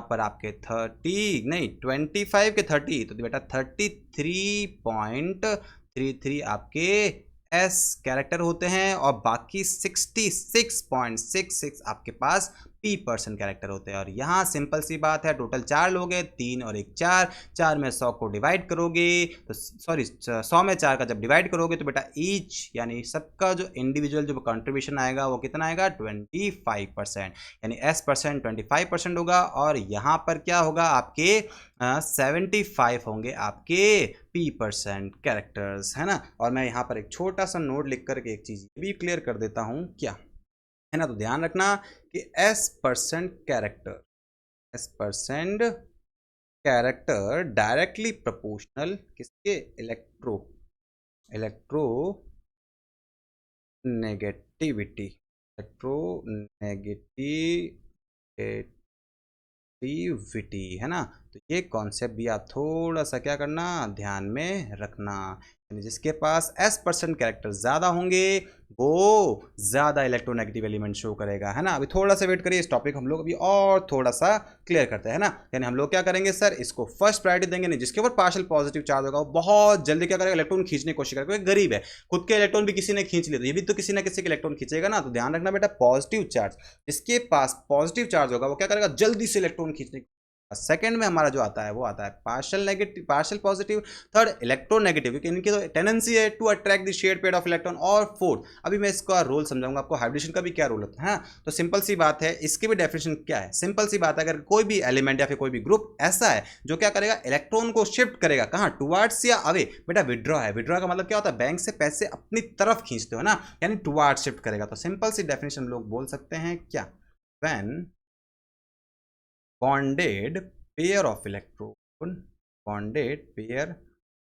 पर आपके 30 नहीं 25 के 30, तो बेटा 33.33 आपके s कैरेक्टर होते हैं, और बाकी 66.66 आपके पास p% कैरेक्टर होते हैं। और यहाँ सिंपल सी बात है, टोटल 4 लोग हैं, 3 और 1 4, 4 में 100 को डिवाइड करोगे तो सॉरी 100 में 4 का जब डिवाइड करोगे तो बेटा ईच यानी सबका जो इंडिविजुअल जो कंट्रीब्यूशन आएगा वो कितना आएगा, 25%। यानी s% 25% होगा, और यहाँ पर क्या होगा आपके 75 होंगे आपके p% कैरेक्टर्स, है ना। और मैं यहाँ पर एक छोटा सा नोट लिख करके एक चीज़ भी क्लियर कर देता हूँ, क्या है ना। तो ध्यान रखना कि s% कैरेक्टर डायरेक्टली प्रोपोर्शनल किसके, इलेक्ट्रो नेगेटिविटी, है ना। तो ये कॉन्सेप्ट भी आप थोड़ा सा क्या करना, ध्यान में रखना। यानी जिसके पास s% कैरेक्टर ज़्यादा होंगे वो ज़्यादा इलेक्ट्रोनेगेटिव एलिमेंट शो करेगा, है ना। अभी थोड़ा सा वेट करिए, इस टॉपिक हम लोग अभी और थोड़ा सा क्लियर करते हैं ना। यानी हम लोग क्या करेंगे सर, इसको फर्स्ट प्रायोरिटी देंगे, नहीं जिसके ऊपर पार्शियल पॉजिटिव चार्ज होगा वो बहुत जल्दी क्या करेगा, इलेक्ट्रॉन खींचने की कोशिश करेगा, क्योंकि गरीब है, खुद के इलेक्ट्रॉन भी किसी ने खींच लिए तो ये भी तो किसी ना किसी के इलेक्ट्रॉन खींचेगा ना। तो ध्यान रखना बेटा, पॉजिटिव चार्ज, इसके पास पॉजिटिव चार्ज होगा वो क्या करेगा, जल्दी से इलेक्ट्रॉन खींचने। सेकंड में हमारा जो आता है वो आता है partial negative, partial positive, third electronegative, क्योंकि इनकी तो टेंडेंसी है to attract the shared pair of electron. और फोर्थ, अभी मैं इसका रोल समझाऊंगा आपको, हाइब्रिडेशन का भी क्या रोल होता है। हाँ, तो सिंपल सी बात है, इसकी भी डेफिनेशन क्या है, सिंपल सी बात है, अगर कोई भी एलिमेंट या फिर कोई भी ग्रुप ऐसा है जो क्या करेगा, इलेक्ट्रॉन को शिफ्ट करेगा, कहाँ, टुवार्ड्स या अवे, बेटा विड्रॉ है। विड्रॉ का मतलब क्या होता है, बैंक से पैसे अपनी तरफ खींचते हो ना, यानी टुवार्ड्स शिफ्ट करेगा। तो सिंपल सी डेफिनेशन हम लोग बोल सकते हैं क्या, when bonded pair of electron bonded pair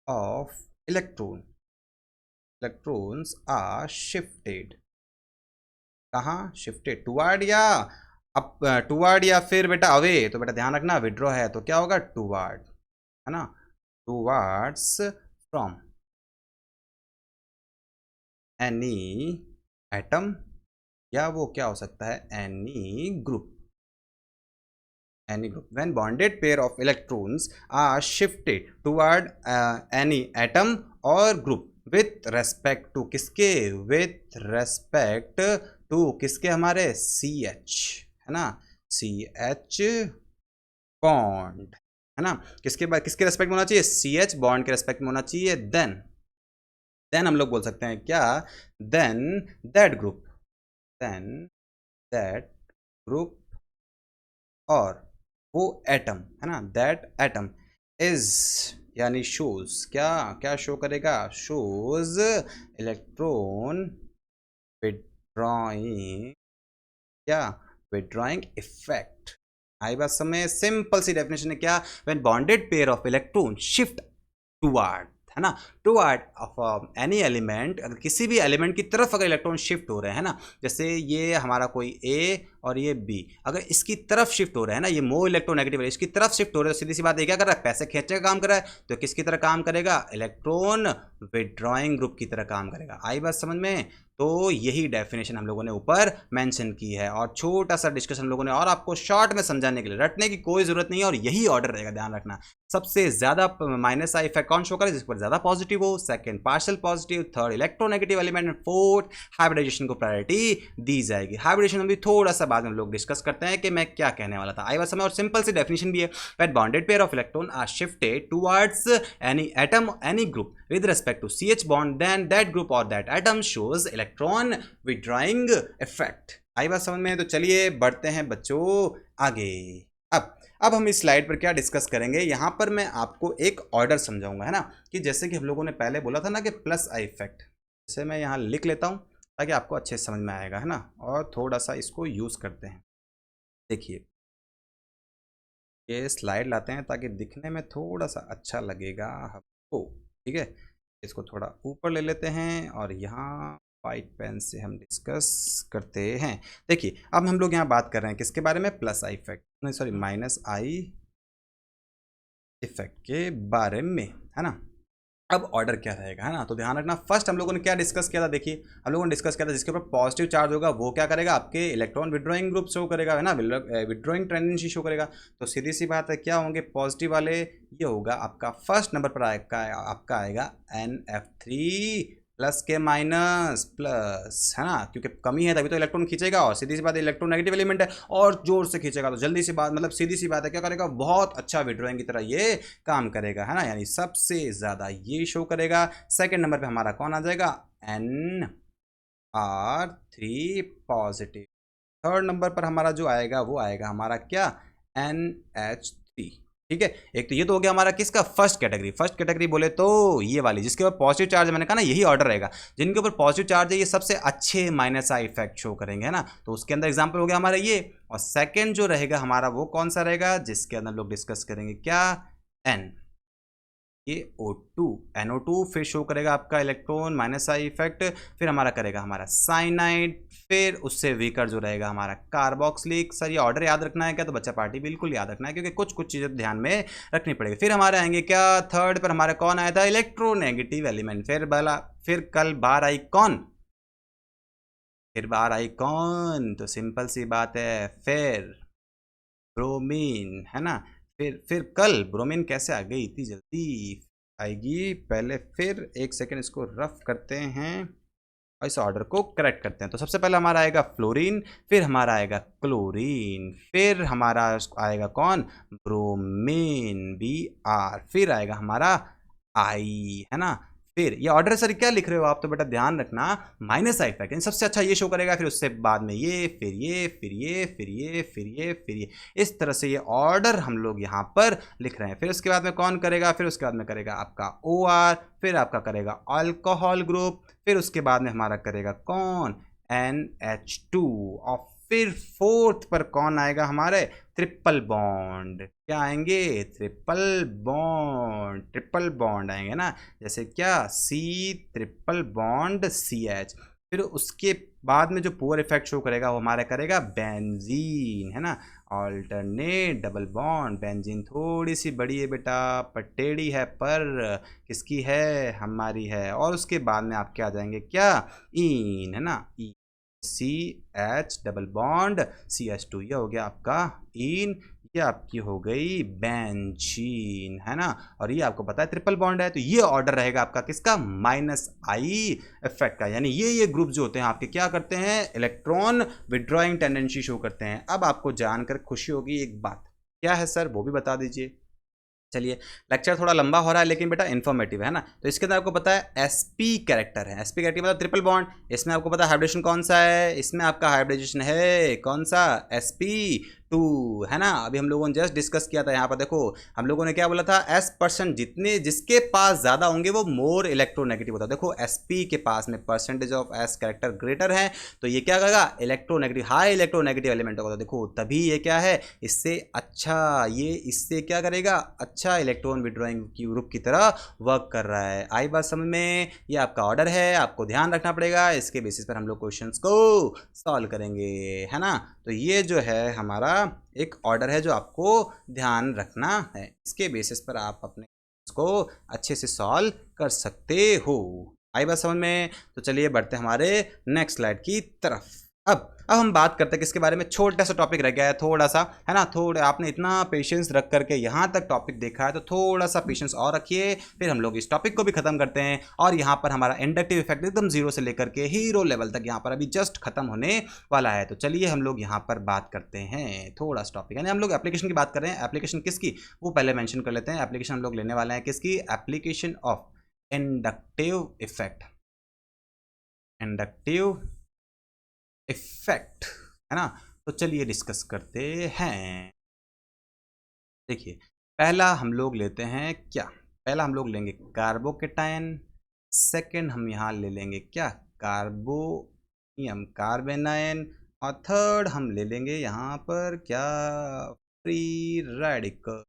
of electrons are shifted, कहाँ शिफ्टेड, टुवर्ड या अप, टुवर्ड या फिर बेटा अवे, तो बेटा ध्यान रखना विड्रॉ है तो क्या होगा टुवर्ड, है ना, टुवर्ड्स फ्रॉम एनी एटम, या वो क्या हो सकता है any group, any group. When bonded pair of electrons are shifted toward any atom or group with respect to किसके, with respect to किसके, हमारे CH, है ना, CH बॉन्ड, है ना, किसके बाद किसके रेस्पेक्ट में होना चाहिए, CH बॉन्ड के रेस्पेक्ट में होना चाहिए, देन हम लोग बोल सकते हैं क्या, देन दैट ग्रुप और वो एटम, है ना, दैट एटम इज यानी शोज, क्या क्या शो करेगा, शोज इलेक्ट्रॉन विड्रॉइंग, क्या विड्रॉइंग इफेक्ट। आई बात समझ, सिंपल सी डेफिनेशन है क्या, when bonded pair of electron shift toward, है ना, टुवर्ड ऑफ एनी एलिमेंट, अगर किसी भी एलिमेंट की तरफ अगर इलेक्ट्रॉन शिफ्ट हो रहे हैं ना, जैसे ये हमारा कोई ए और ये बी, अगर इसकी तरफ शिफ्ट हो रहा है ना, ये मोर इलेक्ट्रोनेगेटिव है, इसकी तरफ शिफ्ट हो रहा है, तो सीधी सी बात है क्या कर रहा है, पैसे खींचने का काम कर रहा है, तो किसकी तरह काम करेगा, इलेक्ट्रॉन विड्रॉइंग ग्रुप की तरह काम करेगा। आई बात समझ में, तो यही डेफिनेशन हम लोगों ने ऊपर मेंशन की है, और छोटा सा डिस्कशन हम लोगों ने, और आपको शॉर्ट में समझाने के लिए, रटने की कोई जरूरत नहीं है, और यही ऑर्डर रहेगा, ध्यान रखना। सबसे ज्यादा माइनस आई इफेक्ट कौन शो करे, जिस पर ज्यादा पॉजिटिव हो, second partial positive, third electronegative element, fourth hybridization को प्रायोरिटी दी जाएगी। हाइब्रिडाइजेशन में भी थोड़ा सा बाद में लोग डिस्कस करते हैं कि मैं क्या कहने वाला था। आई बात समझ, और सिंपल सी डेफिनेशन भी है, when bonded pair of electron are shifted towards any atom any group with respect to CH bond, then that group or that atom shows electron withdrawing effect। आई बात समझ में, तो चलिए बढ़ते हैं बच्चों आगे। अब हम इस स्लाइड पर क्या डिस्कस करेंगे, यहाँ पर मैं आपको एक ऑर्डर समझाऊंगा, है ना, कि जैसे कि हम लोगों ने पहले बोला था ना कि प्लस आई इफेक्ट, जैसे मैं यहाँ लिख लेता हूँ ताकि आपको अच्छे समझ में आएगा, है ना, और थोड़ा सा इसको यूज़ करते हैं। देखिए ये स्लाइड लाते हैं ताकि दिखने में थोड़ा सा अच्छा लगेगा हमको, ठीक है, इसको थोड़ा ऊपर ले लेते हैं और यहाँ वाइट पेन से हम डिस्कस करते हैं। देखिए अब हम लोग यहाँ बात कर रहे हैं किसके बारे में, प्लस आई इफेक्ट, नहीं सॉरी माइनस आई इफेक्ट के बारे में, है ना। अब ऑर्डर क्या रहेगा, है ना, तो ध्यान रखना। फर्स्ट हम लोगों ने क्या डिस्कस किया था, देखिए हम लोगों ने डिस्कस किया था जिसके ऊपर पॉजिटिव चार्ज होगा वो क्या करेगा, आपके इलेक्ट्रॉन विड्रॉइंग ग्रुप शो करेगा, है ना, विड्रॉइंग टेंडेंसी शो करेगा। तो सीधी सी बात है क्या होंगे, पॉजिटिव वाले ये होगा आपका फर्स्ट नंबर पर आपका आएगा NF3 प्लस के माइनस प्लस, है ना, क्योंकि कमी है तभी तो इलेक्ट्रॉन खींचेगा, और सीधी सी बात है इलेक्ट्रॉन नेगेटिव एलिमेंट है और जोर से खींचेगा तो जल्दी सी बात, मतलब सीधी सी बात है क्या करेगा, बहुत अच्छा विड्रॉइंग की तरह ये काम करेगा, है ना, यानी सबसे ज़्यादा ये शो करेगा। सेकेंड नंबर पे हमारा कौन आ जाएगा, NR3 पॉजिटिव। थर्ड नंबर पर हमारा जो आएगा वो आएगा हमारा क्या, NH3, ठीक है। एक तो ये तो हो गया हमारा किसका, फर्स्ट कैटेगरी। फर्स्ट कैटेगरी बोले तो ये वाली जिसके ऊपर पॉजिटिव चार्ज है, मैंने कहा ना यही ऑर्डर रहेगा, जिनके ऊपर पॉजिटिव चार्ज है ये सबसे अच्छे माइनस आई इफेक्ट शो करेंगे, है ना, तो उसके अंदर एग्जांपल हो गया हमारा ये। और सेकंड जो रहेगा हमारा वो कौन सा रहेगा, जिसके अंदर लोग डिस्कस करेंगे क्या, N, ये O2, NO2 फिर शो करेगा आपका इलेक्ट्रॉन माइनस आई इफेक्ट, फिर हमारा करेगा हमारा साइनाइड, फिर उससे वीकर जो रहेगा हमारा कार्बोक्सिलिक। सर ये ऑर्डर याद रखना है क्या, तो बच्चा पार्टी बिल्कुल याद रखना है क्योंकि कुछ कुछ चीज़ें ध्यान में रखनी पड़ेगी। फिर हमारे आएंगे क्या, थर्ड पर हमारा कौन आया था, इलेक्ट्रोनेगेटिव एलिमेंट। फिर कल बार आई कौन, फिर बार आई कौन, तो सिंपल सी बात है फिर ब्रोमीन, है ना। फिर कल ब्रोमीन कैसे आ गई, इतनी जल्दी आएगी, पहले फिर एक सेकंड इसको रफ करते हैं और इस ऑर्डर को करेक्ट करते हैं। तो सबसे पहले हमारा आएगा फ्लोरीन, फिर हमारा आएगा क्लोरीन, फिर हमारा आएगा कौन, ब्रोमीन Br, फिर आएगा हमारा आई, है ना। फिर ये ऑर्डर सर क्या लिख रहे हो आप, तो बेटा ध्यान रखना माइनस आई इफेक्ट सबसे अच्छा ये शो करेगा, फिर उससे बाद में ये, फिर ये, फिर ये, फिर ये, फिर ये, फिर ये, इस तरह से ये ऑर्डर हम लोग यहाँ पर लिख रहे हैं। फिर उसके बाद में कौन करेगा, फिर उसके बाद में करेगा आपका OR, फिर आपका करेगा अल्कोहल ग्रुप, फिर उसके बाद में हमारा करेगा कौन, NH2 और फिर फोर्थ पर कौन आएगा हमारे, ट्रिपल बॉन्ड। क्या आएंगे, ट्रिपल बॉन्ड आएंगे ना, जैसे क्या C ट्रिपल बॉन्ड CH। फिर उसके बाद में जो पुअर इफेक्ट शो करेगा वो हमारा करेगा बेंजीन, है ना, ऑल्टरनेट डबल बॉन्ड। बेंजीन थोड़ी सी बड़ी है बेटा, पर टेढ़ी है, पर किसकी है, हमारी है। और उसके बाद में आपके आ जाएंगे क्या, ईन, है ना, CH डबल बॉन्ड CH2, ये हो गया आपका ईन, ये आपकी हो गई बेंजीन, है ना। और ये आपको पता है ट्रिपल बॉन्ड है, तो ये ऑर्डर रहेगा आपका किसका, -I इफेक्ट का। यानी ये ग्रुप जो होते हैं आपके क्या करते हैं, इलेक्ट्रॉन विड्रॉइंग टेंडेंसी शो करते हैं। अब आपको जानकर खुशी होगी एक बात, क्या है सर वो भी बता दीजिए। चलिए, लेक्चर थोड़ा लंबा हो रहा है लेकिन बेटा इन्फॉर्मेटिव है ना। तो इसके अंदर आपको पता है sp कैरेक्टर है, sp कैरेक्टर मतलब ट्रिपल बॉन्ड। इसमें आपको पता है हाइब्रिडेशन कौन सा है, इसमें आपका हाइब्रिडेशन है कौन सा, sp2, है ना। अभी हम लोगों ने जस्ट डिस्कस किया था, यहाँ पर देखो हम लोगों ने क्या बोला था, s% जितने जिसके पास ज़्यादा होंगे वो मोर इलेक्ट्रोनेगेटिव होता है। देखो sp के पास में percentage of s character greater है, तो ये क्या करेगा, इलेक्ट्रोनेगेटिव, हाई इलेक्ट्रोनेगेटिव एलिमेंट होगा। तो देखो तभी ये क्या है, इससे अच्छा, ये इससे क्या करेगा, अच्छा इलेक्ट्रॉन विड्रॉइंग की ग्रुप की तरह वर्क कर रहा है। आई बात समझ में, ये आपका ऑर्डर है, आपको ध्यान रखना पड़ेगा, इसके बेसिस पर हम लोग क्वेश्चंस को सॉल्व करेंगे, है ना। तो ये जो है हमारा एक ऑर्डर है जो आपको ध्यान रखना है, इसके बेसिस पर आप अपने इसको अच्छे से सॉल्व कर सकते हो। आई बात समझ में। तो चलिए बढ़ते हैं हमारे नेक्स्ट स्लाइड की तरफ। अब हम बात करते हैं किसके बारे में, छोटा सा टॉपिक रह गया है थोड़ा सा, है ना। थोड़ा आपने इतना पेशेंस रख करके यहाँ तक टॉपिक देखा है, तो थोड़ा सा पेशेंस और रखिए, फिर हम लोग इस टॉपिक को भी खत्म करते हैं। और यहाँ पर हमारा इंडक्टिव इफेक्ट एकदम 0 से लेकर के हीरो लेवल तक यहाँ पर अभी जस्ट खत्म होने वाला है। तो चलिए हम लोग यहाँ पर बात करते हैं थोड़ा सा टॉपिक, यानी हम लोग एप्लीकेशन की बात कर रहे हैं। एप्लीकेशन किसकी, वो पहले मैंशन कर लेते हैं। एप्लीकेशन हम लोग लेने वाले हैं किसकी, application of inductive effect, inductive effect, है ना। तो चलिए डिस्कस करते हैं। देखिए पहला हम लोग लेते हैं क्या, पहला हम लोग लेंगे कार्बोकेटायन, सेकंड हम यहाँ ले लेंगे क्या, कार्बोनियम कार्बेनायन, और थर्ड हम ले लेंगे यहाँ पर क्या, फ्री रेडिकल,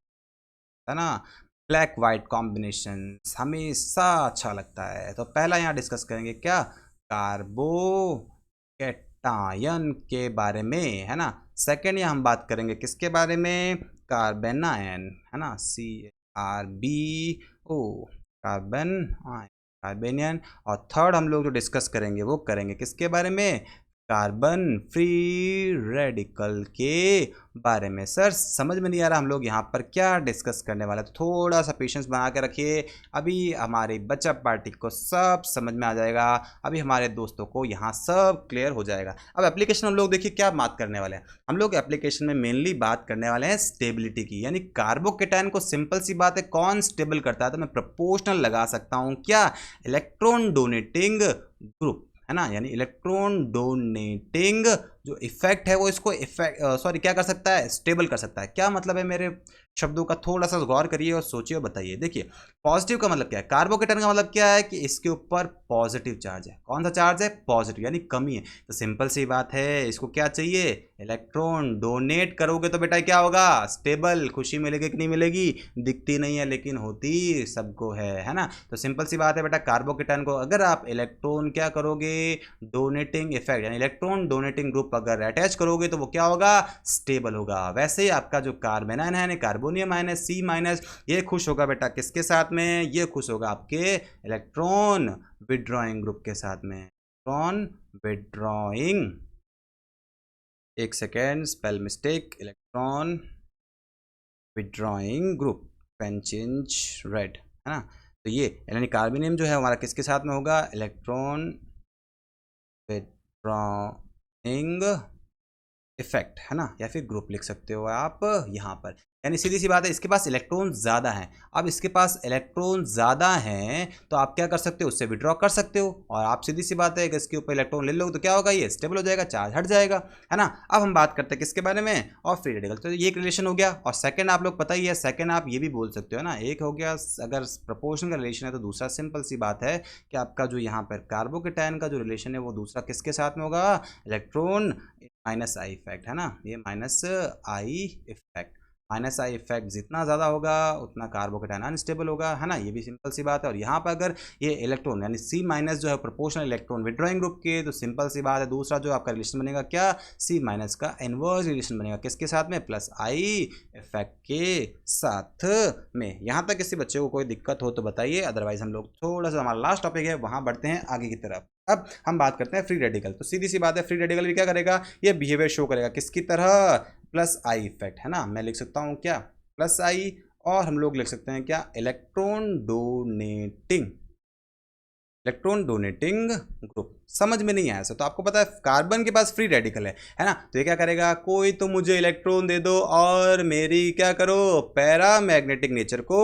है ना। ब्लैक वाइट कॉम्बिनेशन हमेशा अच्छा लगता है। तो पहला यहाँ डिस्कस करेंगे क्या, कार्बोकेटायन के बारे में, है ना। सेकेंड यहाँ हम बात करेंगे किसके बारे में, कार्बेनायन, है ना, CRBO, कार्बन कार्बेनियन। और थर्ड हम लोग जो डिस्कस करेंगे वो करेंगे किसके बारे में, कार्बन फ्री रेडिकल के बारे में। सर समझ में नहीं आ रहा हम लोग यहाँ पर क्या डिस्कस करने वाला है, तो थोड़ा सा पेशेंस बना के रखिए, अभी हमारी बच्चा पार्टी को सब समझ में आ जाएगा, अभी हमारे दोस्तों को यहाँ सब क्लियर हो जाएगा। अब एप्लीकेशन हम लोग देखिए क्या बात करने वाले हैं, हम लोग एप्लीकेशन में मेनली बात करने वाले हैं स्टेबिलिटी की, यानी कार्बोकेटायन को सिंपल सी बात है कौन स्टेबल करता है, तो मैं प्रोपोर्शनल लगा सकता हूँ क्या, इलेक्ट्रॉन डोनेटिंग ग्रुप, है ना। यानी इलेक्ट्रॉन डोनेटिंग जो इफेक्ट है वो इसको इफेक्ट क्या कर सकता है, स्टेबल कर सकता है। क्या मतलब है मेरे शब्दों का, थोड़ा सा गौर करिए और सोचिए और बताइए। देखिए पॉजिटिव का मतलब क्या है, कार्बोकेटायन का मतलब क्या है कि इसके ऊपर पॉजिटिव चार्ज है। कौन सा चार्ज है, पॉजिटिव, यानी कमी है। तो सिंपल सी बात है, इसको क्या चाहिए, इलेक्ट्रॉन डोनेट करोगे तो बेटा क्या होगा, स्टेबल। खुशी मिलेगी कि नहीं मिलेगी, दिखती नहीं है लेकिन होती सबको है ना। तो सिंपल सी बात है बेटा, कार्बोकेटायन को अगर आप इलेक्ट्रॉन क्या करोगे, डोनेटिंग इफेक्ट, यानी इलेक्ट्रॉन डोनेटिंग ग्रुप अगर अटैच करोगे तो वो क्या होगा, स्टेबल होगा। वैसे ही आपका जो कार्बेनायन है, कार्बोनियम आयन है C-, ये खुश होगा बेटा किसके साथ में, ये खुश होगा आपके इलेक्ट्रॉन विड्रॉइंग ग्रुप के साथ में। इलेक्ट्रॉन विड्रॉइंग, एक second spell mistake, electron withdrawing group, pen change red, है ना। तो ये यानी कार्बोनियम जो है हमारा किसके साथ में होगा, इलेक्ट्रॉन विड्रॉइंग इफेक्ट, है ना, या फिर ग्रुप लिख सकते हो आप यहाँ पर। यानी सीधी सी बात है, इसके पास इलेक्ट्रॉन ज़्यादा हैं। अब इसके पास इलेक्ट्रॉन ज़्यादा हैं तो आप क्या कर सकते हो, उससे विड्रॉ कर सकते हो, और आप सीधी सी बात है कि इसके ऊपर इलेक्ट्रॉन ले लो तो क्या होगा, ये स्टेबल हो जाएगा, चार्ज हट जाएगा, है ना। अब हम बात करते हैं किसके बारे में, और फ्री रेडिकल। तो ये एक रिलेशन हो गया। और सेकंड आप लोग पता ही है, सेकंड आप ये भी बोल सकते हो ना, एक हो गया अगर प्रपोर्शन का रिलेशन है, तो दूसरा सिंपल सी बात है कि आपका जो यहाँ पर कार्बोकेटायन का जो रिलेशन है वो दूसरा किसके साथ में होगा, इलेक्ट्रॉन माइनस आई इफेक्ट है ना, ये minus I effect. Minus I effect जितना ज़्यादा होगा उतना कार्बोकेटाइन अनस्टेबल होगा, है ना, ये भी सिंपल सी बात है। और यहाँ पर अगर ये इलेक्ट्रॉन यानी सी माइनस जो है प्रोपोर्शनल इलेक्ट्रॉन विड्रॉइंग ग्रुप के, तो सिंपल सी बात है दूसरा जो आपका रिलेशन बनेगा क्या, सी माइनस का इनवर्स रिलेशन बनेगा किसके साथ में, प्लस आई इफेक्ट के साथ में। यहाँ तक किसी बच्चे को कोई दिक्कत हो तो बताइए, अदरवाइज हम लोग थोड़ा सा हमारा लास्ट टॉपिक है वहाँ बढ़ते हैं आगे की तरफ। अब हम बात करते हैं फ्री रेडिकल। तो सीधी सी बात है, फ्री रेडिकल भी क्या करेगा, ये बिहेवियर शो करेगा किसकी तरह, प्लस आई इफेक्ट, है ना। मैं लिख सकता हूँ क्या, प्लस आई, और हम लोग लिख सकते हैं क्या, इलेक्ट्रॉन डोनेटिंग ग्रुप। समझ में नहीं आया सर, तो आपको पता है कार्बन के पास फ्री रेडिकल है ना, तो ये क्या करेगा, कोई तो मुझे इलेक्ट्रॉन दे दो और मेरी क्या करो, पैरामैग्नेटिक नेचर को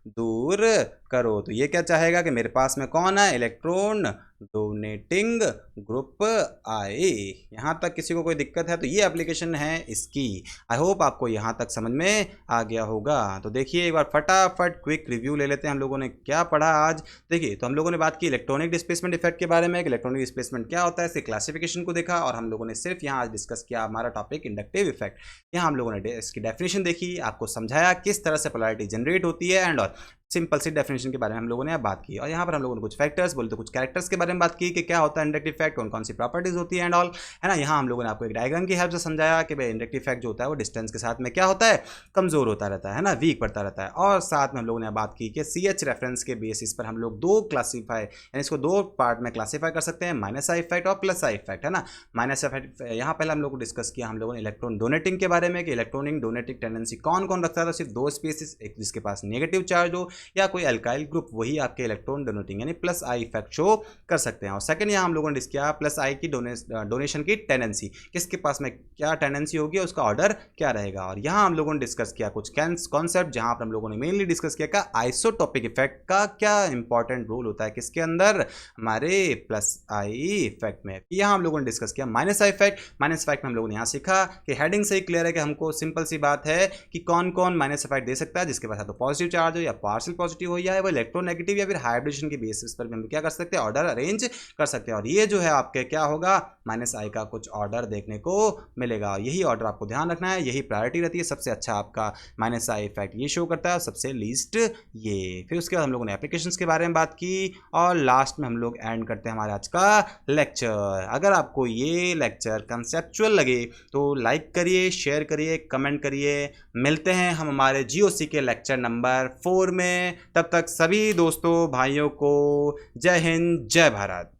दूर करो। तो ये क्या चाहेगा कि मेरे पास में कौन है, इलेक्ट्रॉन डोनेटिंग ग्रुप आए। यहाँ तक किसी को कोई दिक्कत है तो ये एप्लीकेशन है इसकी। आई होप आपको यहाँ तक समझ में आ गया होगा। तो देखिए एक बार फटाफट क्विक रिव्यू ले लेते हैं, हम लोगों ने क्या पढ़ा आज। देखिए तो हम लोगों ने बात की इलेक्ट्रॉनिक डिस्प्लेसमेंट इफेक्ट के बारे में, इलेक्ट्रॉनिक डिस्प्लेसमेंट क्या होता है, इसके क्लासिफिकेशन को देखा, और हम लोगों ने सिर्फ यहाँ आज डिस्कस किया हमारा टॉपिक इंडक्टिव इफेक्ट। यहाँ हम लोगों ने इसकी डेफिनेशन देखी, आपको समझाया किस तरह से पोलैरिटी जनरेट होती है, एंड और सिंपल सी डेफिनेशन के बारे में हम लोगों ने बात की। और यहाँ पर हम लोगों ने कुछ फैक्टर्स बोले तो कुछ कैरेक्टर्स के बारे में बात की कि क्या होता है इंडक्टिव इफेक्ट, कौन कौन सी प्रॉपर्टीज होती है एंड ऑल, है ना। यहाँ हम लोगों ने आपको एक डायग्राम की हेल्प से समझाया कि भाई इंडक्टिव इफेक्ट जो होता है वो डिस्टेंस के साथ में क्या होता है, कमजोर होता रहता है ना, वीक पड़ता रहता है। और साथ में हम लोगों ने बात की कि CH रेफरेंस के बेसिस पर हम लोग दो क्लासीफाई यानी इसको दो पार्ट में क्लासीफाई कर सकते हैं, माइनस आई इफेक्ट और प्लस आई इफेक्ट, है ना। माइनस इफेक्ट यहाँ पहले हम लोग को डिस्कस किया हम लोगों ने इलेक्ट्रॉन डोनेटिंग के बारे में कि इलेक्ट्रॉनिक डोनेटिंग टेंडेंसी कौन कौन रखता है, तो सिर्फ दो स्पीसीज, एक जिसके पास नेगेटिव चार्ज हो या कोई अल्काइल ग्रुप, वही आपके इलेक्ट्रॉन डोनेटिंग यानी प्लस आई इफेक्ट शो कर सकते हैं। और सेकंड यहाँ हम लोगों ने डिस्कस किया प्लस आई की डोनेशन की टेंडेंसी, किसके पास में क्या टेंडेंसी होगी, उसका ऑर्डर क्या रहेगा। और यहाँ हम लोगों ने डिस्कस किया कुछ कॉन्सेप्ट, जहां पर हम लोगों ने मेनली डिस्कस किया का आइसोटोपिक इफेक्ट का क्या इंपॉर्टेंट रोल होता है किसके अंदर, हमारे प्लस आई इफेक्ट में। यहाँ हम लोगों ने डिस्कस किया minus I effect. Minus effect में हम लोगों ने यहाँ सीखा कि हेडिंग से ही क्लियर है कि हमको सिंपल सी बात है कि कौन कौन माइनस इफेक्ट दे सकता है, जिसके पास तो पॉजिटिव चार्ज हो या पार्शियल पॉजिटिव हो या वो इलेक्ट्रोनेगेटिव या फिर हाइब्रिडेशन के बेसिस पर भी हम क्या कर सकते हैं, ऑर्डर अरेंज कर सकते हैं। और ये जो है आपके क्या होगा, माइनस आई का कुछ ऑर्डर देखने को मिलेगा। यही ऑर्डर आपको ध्यान रखना है, यही प्रायोरिटी रहती है। सबसे अच्छा आपका माइनस आई इफेक्ट ये शो करता है, सबसे लीस्ट ये। फिर उसके बाद हम लोगों ने एप्लीकेशंस के बारे में बात की, और लास्ट में हम लोग एंड करते हैं हमारे आज का लेक्चर। अगर आपको ये लेक्चर कंसेप्चुअल लगे तो लाइक करिए, शेयर करिए, कमेंट करिए। मिलते हैं हम हमारे GOC के लेक्चर नंबर 4 में। तब तक सभी दोस्तों भाइयों को जय हिंद, जय भारत।